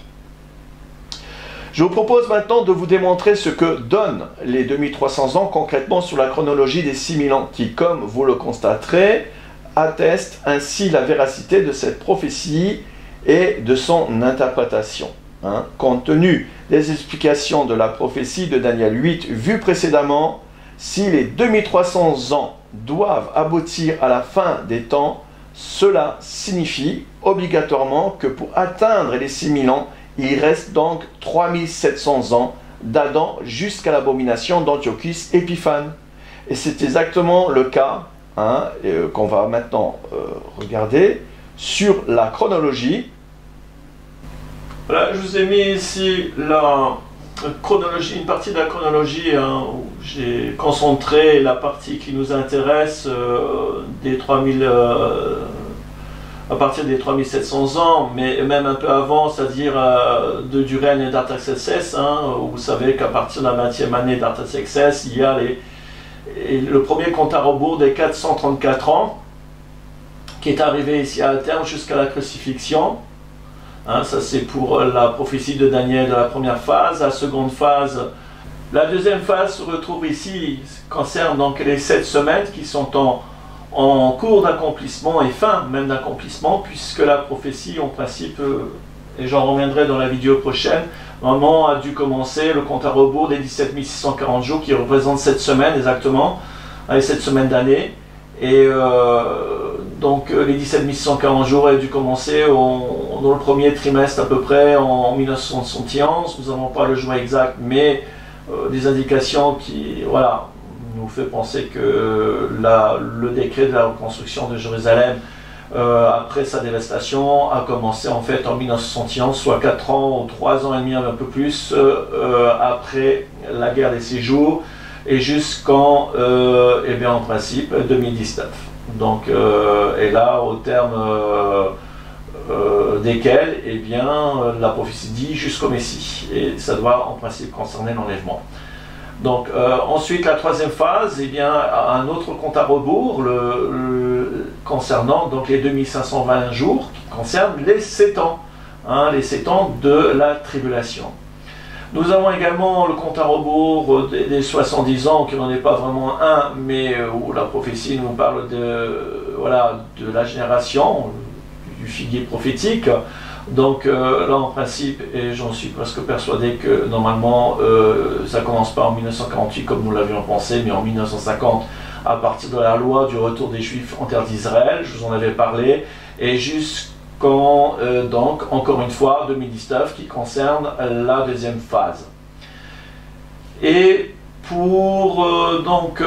Je vous propose maintenant de vous démontrer ce que donnent les 2300 ans concrètement sur la chronologie des 6000 ans, qui, comme vous le constaterez, atteste ainsi la véracité de cette prophétie et de son interprétation. Compte tenu des explications de la prophétie de Daniel 8 vues précédemment, si les 2300 ans doivent aboutir à la fin des temps, cela signifie obligatoirement que pour atteindre les 6000 ans, il reste donc 3700 ans d'Adam jusqu'à l'abomination d'Antiochus Épiphane. Et c'est exactement le cas qu'on va maintenant regarder sur la chronologie. Voilà, je vous ai mis ici la chronologie, une partie de la chronologie où j'ai concentré la partie qui nous intéresse des 3000, à partir des 3700 ans, mais même un peu avant, c'est-à-dire du règne d'Artaxerxès. Vous savez qu'à partir de la 20e année d'Artaxerxès, il y a le premier compte à rebours des 434 ans qui est arrivé ici à terme jusqu'à la crucifixion. Ça c'est pour la prophétie de Daniel de la première phase. La seconde phase, la deuxième phase se retrouve ici, concerne donc les 7 semaines qui sont en cours d'accomplissement et fin même d'accomplissement, puisque la prophétie en principe, et j'en reviendrai dans la vidéo prochaine, normalement a dû commencer le compte à rebours des 17 640 jours qui représentent 7 semaines exactement, les 7 semaines d'année. Et donc les 17 640 jours ont dû commencer dans le premier trimestre à peu près en 1971. Nous n'avons pas le jour exact, mais des indications qui nous fait penser que le décret de la reconstruction de Jérusalem après sa dévastation a commencé en fait en 1971, soit 4 ans ou 3 ans et demi, un peu plus après la guerre des 6 jours, et jusqu'en en principe 2019. Donc, et là, au terme desquels, la prophétie dit jusqu'au Messie. Et ça doit en principe concerner l'enlèvement. Donc ensuite la troisième phase, eh bien, un autre compte à rebours concernant donc les 2520 jours qui concernent les 7 ans, hein, les 7 ans de la tribulation. Nous avons également le compte à rebours des 70 ans, qui n'en est pas vraiment un, mais où la prophétie nous parle voilà, de la génération, du figuier prophétique. Donc là en principe, et j'en suis presque persuadé que normalement ça commence pas en 1948 comme nous l'avions pensé, mais en 1950 à partir de la loi du retour des Juifs en terre d'Israël, je vous en avais parlé, et jusqu'en donc encore une fois 2019 qui concerne la deuxième phase. Et pour donc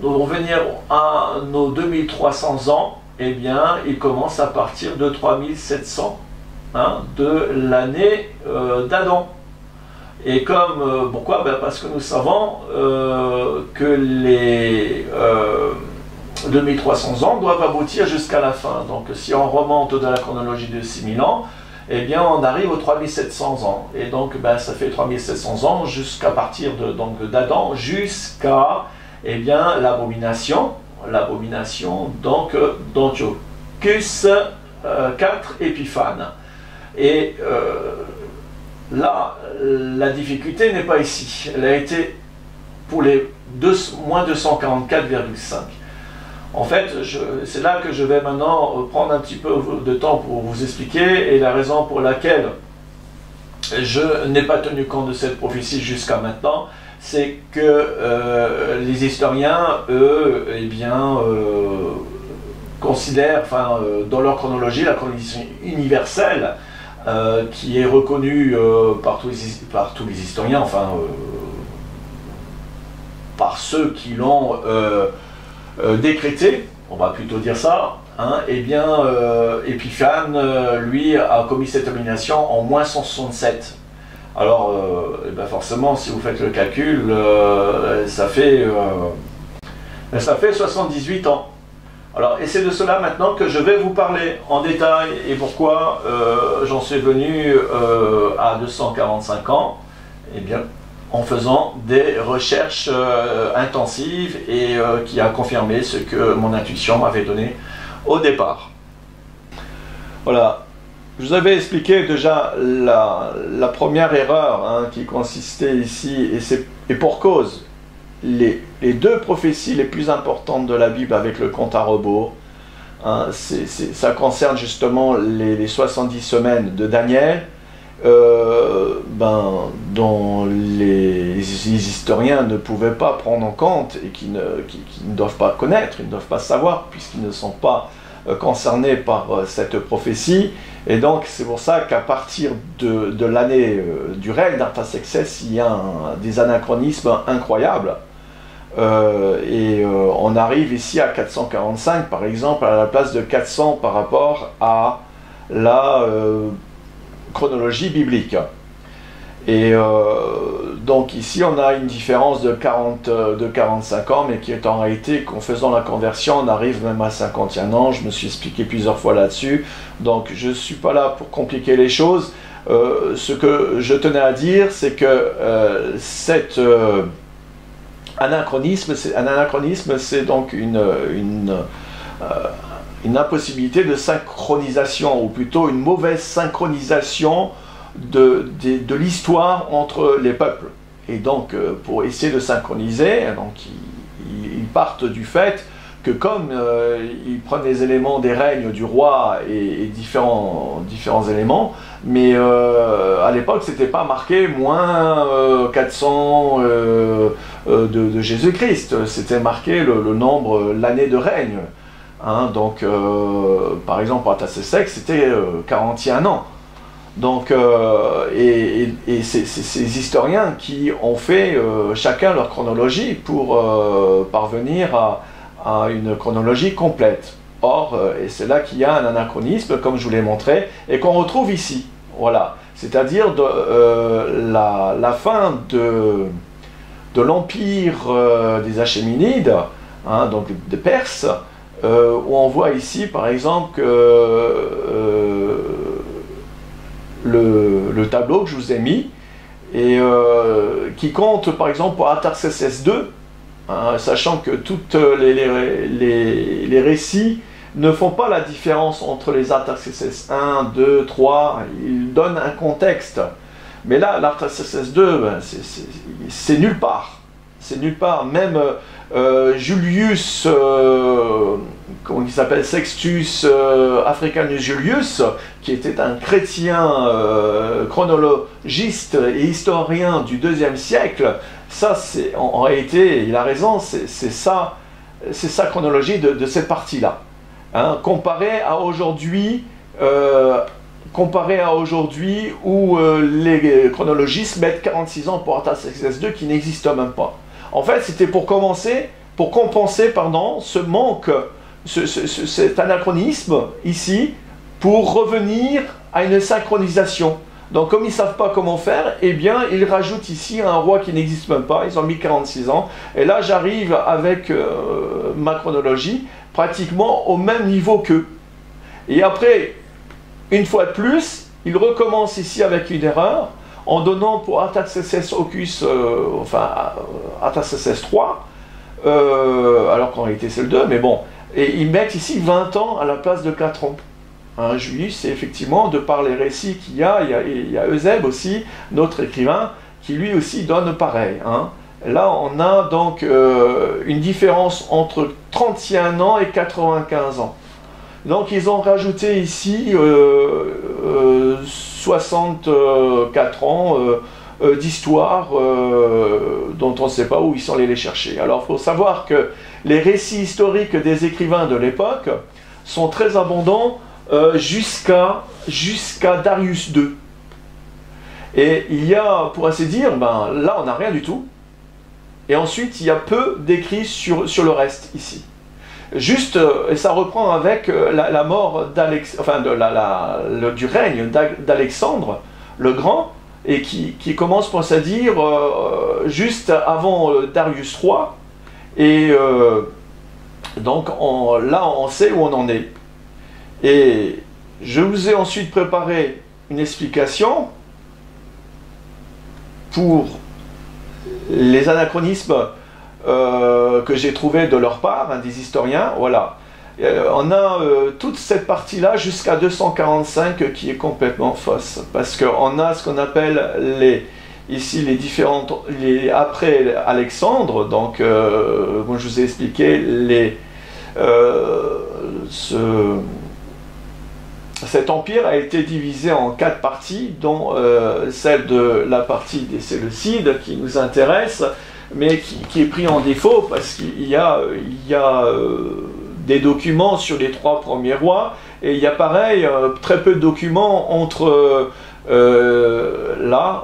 revenir à nos 2300 ans, eh bien, il commence à partir de 3700, hein, de l'année d'Adam. Et comme, pourquoi? Ben parce que nous savons que les 2300 ans doivent aboutir jusqu'à la fin. Donc si on remonte de la chronologie de 6000 ans, eh bien on arrive aux 3700 ans. Et donc ben, ça fait 3700 ans jusqu'à partir d'Adam jusqu'à eh bien l'abomination donc d'Antiochus IV Épiphane. Et là, la difficulté n'est pas ici. Elle a été pour les moins 244,5. En fait, c'est là que je vais maintenant prendre un petit peu de temps pour vous expliquer, et la raison pour laquelle je n'ai pas tenu compte de cette prophétie jusqu'à maintenant, c'est que les historiens, eux, eh bien, considèrent, enfin, dans leur chronologie, la chronologie universelle, qui est reconnue par tous les historiens, enfin, par ceux qui l'ont décrété, on va plutôt dire ça, hein, eh bien, Épiphane, lui, a commis cette abomination en moins 167. Alors, eh ben forcément, si vous faites le calcul, ça fait 78 ans. Alors, et c'est de cela maintenant que je vais vous parler en détail, et pourquoi j'en suis venu à 245 ans, eh bien, en faisant des recherches intensives et qui a confirmé ce que mon intuition m'avait donné au départ. Voilà. Je vous avais expliqué déjà la première erreur, hein, qui consistait ici, et pour cause, les deux prophéties les plus importantes de la Bible avec le compte à rebours, hein, ça concerne justement les 70 semaines de Daniel, dont les historiens ne pouvaient pas prendre en compte et qui ne doivent pas connaître, ils ne doivent pas savoir, puisqu'ils ne sont pas concernés par cette prophétie. Et donc c'est pour ça qu'à partir de l'année du règne d'Artaxerxès, il y a des anachronismes incroyables. On arrive ici à 445 par exemple, à la place de 400 par rapport à la chronologie biblique. Et donc ici on a une différence de 45 ans, mais qui est en réalité qu'en faisant la conversion on arrive même à 51 ans. Je me suis expliqué plusieurs fois là-dessus, donc je ne suis pas là pour compliquer les choses. Ce que je tenais à dire, c'est que cet anachronisme, c'est donc une impossibilité de synchronisation, ou plutôt une mauvaise synchronisation de l'histoire entre les peuples. Et donc pour essayer de synchroniser, donc ils partent du fait que comme ils prennent les éléments des règnes du roi et différents éléments, mais à l'époque c'était pas marqué moins 400 de Jésus-Christ, c'était marqué le nombre, l'année de règne, hein, donc par exemple pour Artaxerxès c'était 41 ans. Donc, ces historiens qui ont fait chacun leur chronologie pour parvenir à une chronologie complète. Or, et c'est là qu'il y a un anachronisme, comme je vous l'ai montré, et qu'on retrouve ici. Voilà. C'est-à-dire la fin de l'empire des Achéménides, hein, donc des Perses, où on voit ici, par exemple, que le tableau que je vous ai mis, et qui compte par exemple pour Artaxerxès II, hein, sachant que tous les récits ne font pas la différence entre les Artaxerxès 1, 2, 3, ils donnent un contexte. Mais là, l'Artaxerxès 2, ben, c'est nulle part. C'est nulle part. Même Julius, comment il s'appelle, Sextus Africanus Julius, qui était un chrétien chronologiste et historien du IIe siècle, ça, en réalité, il a raison, c'est sa chronologie de cette partie-là. Hein, comparé à aujourd'hui où les chronologistes mettent 46 ans pour Artaxerxès II qui n'existe même pas. En fait, c'était pour compenser ce manque, cet anachronisme ici, pour revenir à une synchronisation. Donc comme ils ne savent pas comment faire, eh bien ils rajoutent ici un roi qui n'existe même pas, ils ont mis 46 ans, et là j'arrive avec ma chronologie pratiquement au même niveau qu'eux. Et après, une fois de plus, ils recommencent ici avec une erreur, en donnant pour Artaxerxès Ocus, Artaxerxès III, alors qu'en réalité c'est le 2, mais bon, et ils mettent ici 20 ans à la place de 4 ans. Hein, Julius, c'est effectivement, de par les récits qu'il y a Eusèbe aussi, notre écrivain, qui lui aussi donne pareil. Hein. Là, on a donc une différence entre 31 ans et 95 ans. Donc, ils ont rajouté ici 64 ans d'histoire dont on ne sait pas où ils sont allés les chercher. Alors, il faut savoir que les récits historiques des écrivains de l'époque sont très abondants jusqu'à Darius II. Et il y a, pour ainsi dire, ben, là, on n'a rien du tout. Et ensuite, il y a peu d'écrits sur le reste, ici. Juste, et ça reprend avec la mort du règne d'Alexandre le Grand, et qui commence, pour ainsi dire, juste avant Darius III. Et donc, là, on sait où on en est. Et je vous ai ensuite préparé une explication pour les anachronismes que j'ai trouvés de leur part, hein, des historiens. Voilà. On a toute cette partie-là jusqu'à 245 qui est complètement fausse, parce qu'on a ce qu'on appelle ici les différentes, après Alexandre, donc comme je vous ai expliqué, cet empire a été divisé en 4 parties, dont celle de la partie des Séleucides qui nous intéresse, mais qui est pris en défaut parce qu'il y a des documents sur les 3 premiers rois, et il y a pareil, très peu de documents entre là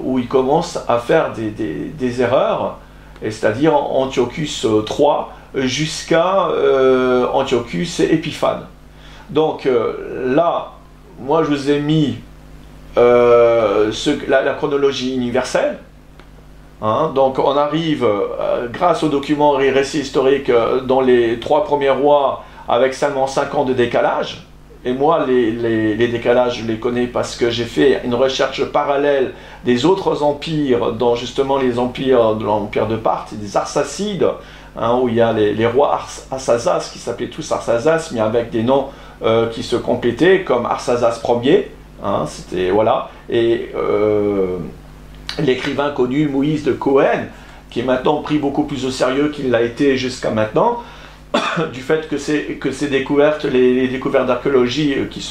où ils commencent à faire des erreurs, c'est-à-dire Antiochus III jusqu'à Antiochus Épiphane. Donc là, moi je vous ai mis la chronologie universelle. Hein, donc on arrive, grâce aux documents et récits historiques, dans les 3 premiers rois, avec seulement 5 ans de décalage. Et moi, les décalages, je les connais parce que j'ai fait une recherche parallèle des autres empires, dont justement les empires de l'empire de Parthe, des Arsacides, hein, où il y a les rois Arsazas, qui s'appelaient tous Arsazas, mais avec des noms qui se complétaient, comme Arsazas Ier, hein, c'était, voilà, et l'écrivain connu Moïse de Cohen, qui est maintenant pris beaucoup plus au sérieux qu'il l'a été jusqu'à maintenant, du fait que ces découvertes, les découvertes d'archéologie qui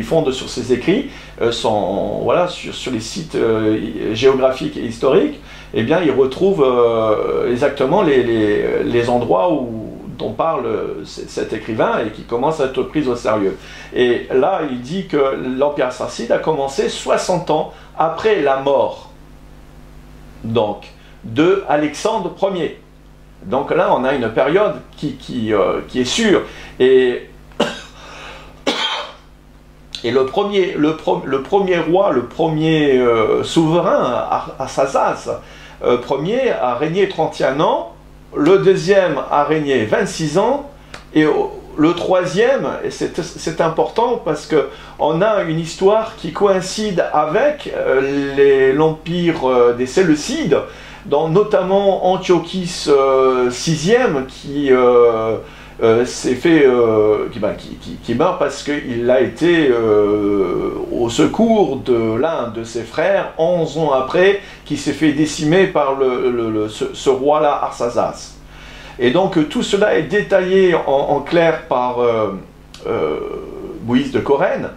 fondent sur ses écrits, sont, voilà, sur les sites géographiques et historiques, eh bien, ils retrouvent exactement les endroits dont parle cet écrivain et qui commence à être pris au sérieux. Et là, il dit que l'Empire arsacide a commencé 60 ans après la mort, donc, de Alexandre Ier. Donc là, on a une période qui est sûre. Et le premier roi, le premier souverain, Arsazas Ier, a régné 31 ans. Le deuxième a régné 26 ans. Et le troisième, et c'est important parce qu'on a une histoire qui coïncide avec l'empire des Séleucides, dont notamment Antiochus VIe qui meurt parce qu'il a été au secours de l'un de ses frères 11 ans après, qui s'est fait décimer par ce roi-là, Arsaces. Et donc tout cela est détaillé en clair par Moïse de Corène,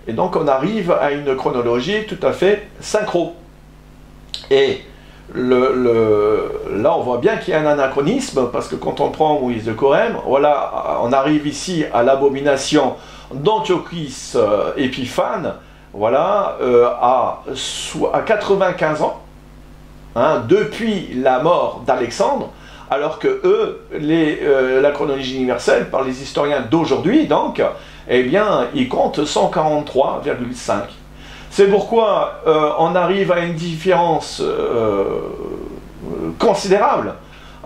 et donc on arrive à une chronologie tout à fait synchro. Et là on voit bien qu'il y a un anachronisme, parce que quand on prend Moïse de Corène, voilà, on arrive ici à l'abomination d'Antiochus Épiphane, voilà, à 95 ans, hein, depuis la mort d'Alexandre, alors que la chronologie universelle, par les historiens d'aujourd'hui, donc, eh bien, ils comptent 143,5. C'est pourquoi on arrive à une différence considérable,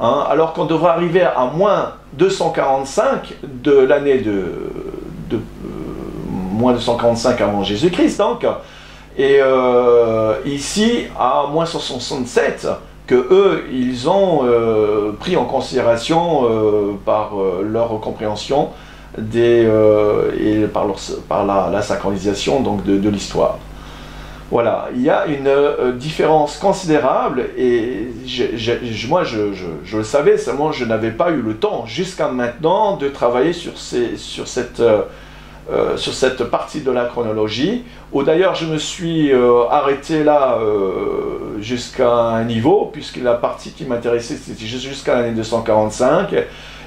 hein, alors qu'on devrait arriver à moins 245 de l'année moins 245 avant Jésus-Christ, donc, et ici à moins 167, que eux, ils ont pris en considération par leur compréhension et par la synchronisation donc, de l'histoire. Voilà, il y a une différence considérable, et moi je le savais, seulement je n'avais pas eu le temps jusqu'à maintenant de travailler sur cette partie de la chronologie, où d'ailleurs je me suis arrêté là jusqu'à un niveau, puisque la partie qui m'intéressait c'était jusqu'à l'année 245,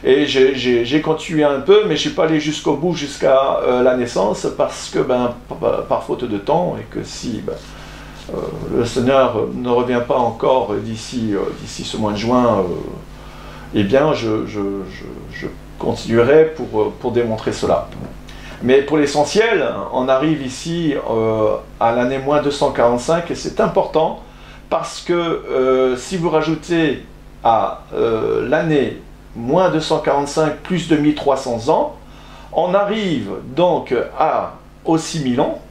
et j'ai continué un peu, mais je ne suis pas allé jusqu'au bout, jusqu'à la naissance, parce que par faute de temps, et que si le Seigneur ne revient pas encore d'ici ce mois de juin, eh bien je continuerai pour démontrer cela. Mais pour l'essentiel, on arrive ici à l'année moins 245, et c'est important parce que si vous rajoutez à l'année moins 245 plus 2300 ans, on arrive donc aux 6000 ans.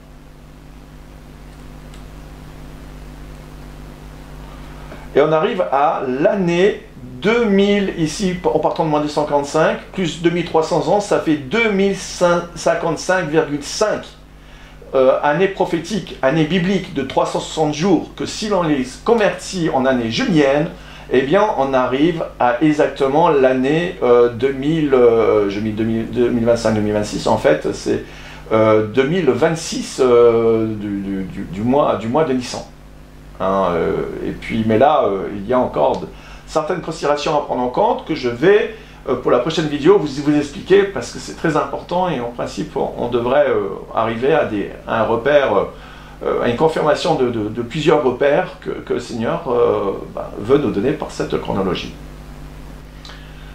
Et on arrive à l'année 2000, ici, en partant de moins 245, plus 2300 ans, ça fait 2055,5 années prophétiques, années bibliques de 360 jours, que si l'on les convertit en années juliennes, eh bien, on arrive à exactement l'année 2025-2026, en fait, c'est 2026 du mois de Nissan. Hein, et puis, mais là, il y a encore certaines considérations à prendre en compte que je vais, pour la prochaine vidéo, vous expliquer, parce que c'est très important, et en principe, on devrait arriver à un repère, à une confirmation de plusieurs repères que le Seigneur veut nous donner par cette chronologie.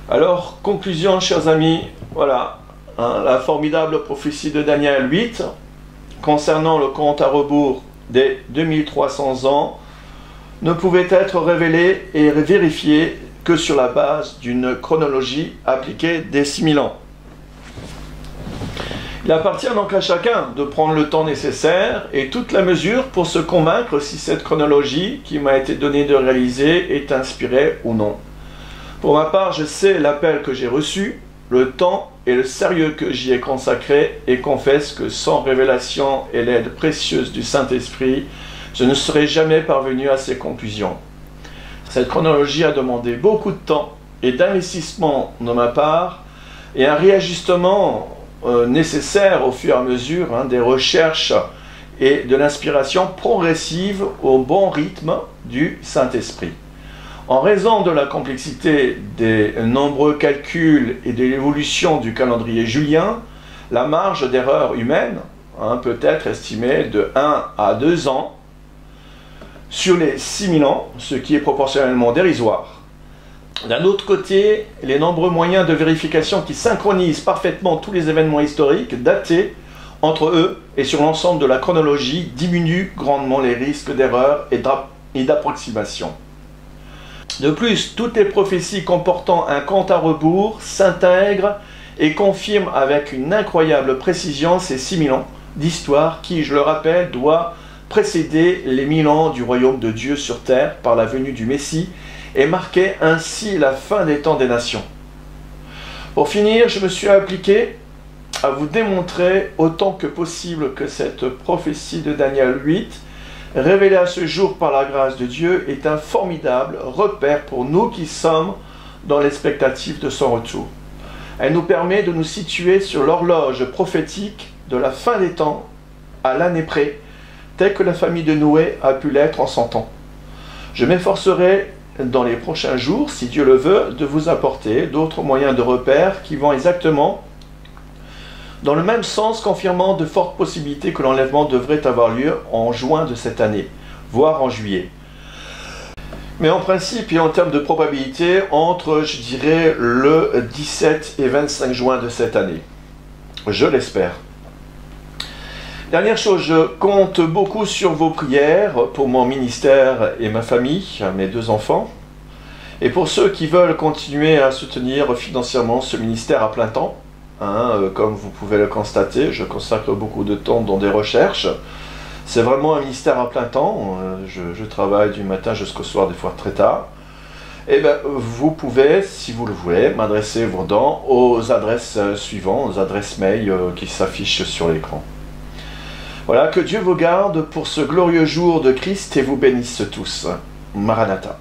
Alors, conclusion, chers amis, voilà, hein, la formidable prophétie de Daniel 8, concernant le compte à rebours des 2300 ans, ne pouvait être révélée et vérifiée que sur la base d'une chronologie appliquée des 6000 ans. Il appartient donc à chacun de prendre le temps nécessaire et toute la mesure pour se convaincre si cette chronologie qui m'a été donnée de réaliser est inspirée ou non. Pour ma part, je sais l'appel que j'ai reçu, le temps et le sérieux que j'y ai consacré, et confesse que sans révélation et l'aide précieuse du Saint-Esprit, je ne serais jamais parvenu à ces conclusions. Cette chronologie a demandé beaucoup de temps et d'investissement de ma part, et un réajustement nécessaire au fur et à mesure des recherches et de l'inspiration progressive au bon rythme du Saint-Esprit. En raison de la complexité des nombreux calculs et de l'évolution du calendrier julien, la marge d'erreur humaine peut être estimée de 1 à 2 ans sur les 6000 ans, ce qui est proportionnellement dérisoire. D'un autre côté, les nombreux moyens de vérification qui synchronisent parfaitement tous les événements historiques datés entre eux et sur l'ensemble de la chronologie diminuent grandement les risques d'erreur et d'approximation. De plus, toutes les prophéties comportant un compte à rebours s'intègrent et confirme avec une incroyable précision ces 6000 ans d'histoire qui, je le rappelle, doit précéder les 1000 ans du royaume de Dieu sur terre par la venue du Messie et marquer ainsi la fin des temps des nations. Pour finir, je me suis appliqué à vous démontrer autant que possible que cette prophétie de Daniel 8, révélée à ce jour par la grâce de Dieu, est un formidable repère pour nous qui sommes dans l'expectative de son retour. Elle nous permet de nous situer sur l'horloge prophétique de la fin des temps à l'année près, telle que la famille de Noé a pu l'être en 100 ans. Je m'efforcerai dans les prochains jours, si Dieu le veut, de vous apporter d'autres moyens de repère qui vont exactement dans le même sens, confirmant de fortes possibilités que l'enlèvement devrait avoir lieu en juin de cette année, voire en juillet. Mais en principe et en termes de probabilité, entre, je dirais, le 17 et 25 juin de cette année. Je l'espère. Dernière chose, je compte beaucoup sur vos prières pour mon ministère et ma famille, mes 2 enfants. Et pour ceux qui veulent continuer à soutenir financièrement ce ministère à plein temps, comme vous pouvez le constater, je consacre beaucoup de temps dans des recherches. C'est vraiment un ministère à plein temps. Je travaille du matin jusqu'au soir, des fois très tard. Et bien, vous pouvez, si vous le voulez, m'adresser vos dons aux adresses suivantes, aux adresses mail qui s'affichent sur l'écran. Voilà, que Dieu vous garde pour ce glorieux jour de Christ et vous bénisse tous. Maranatha.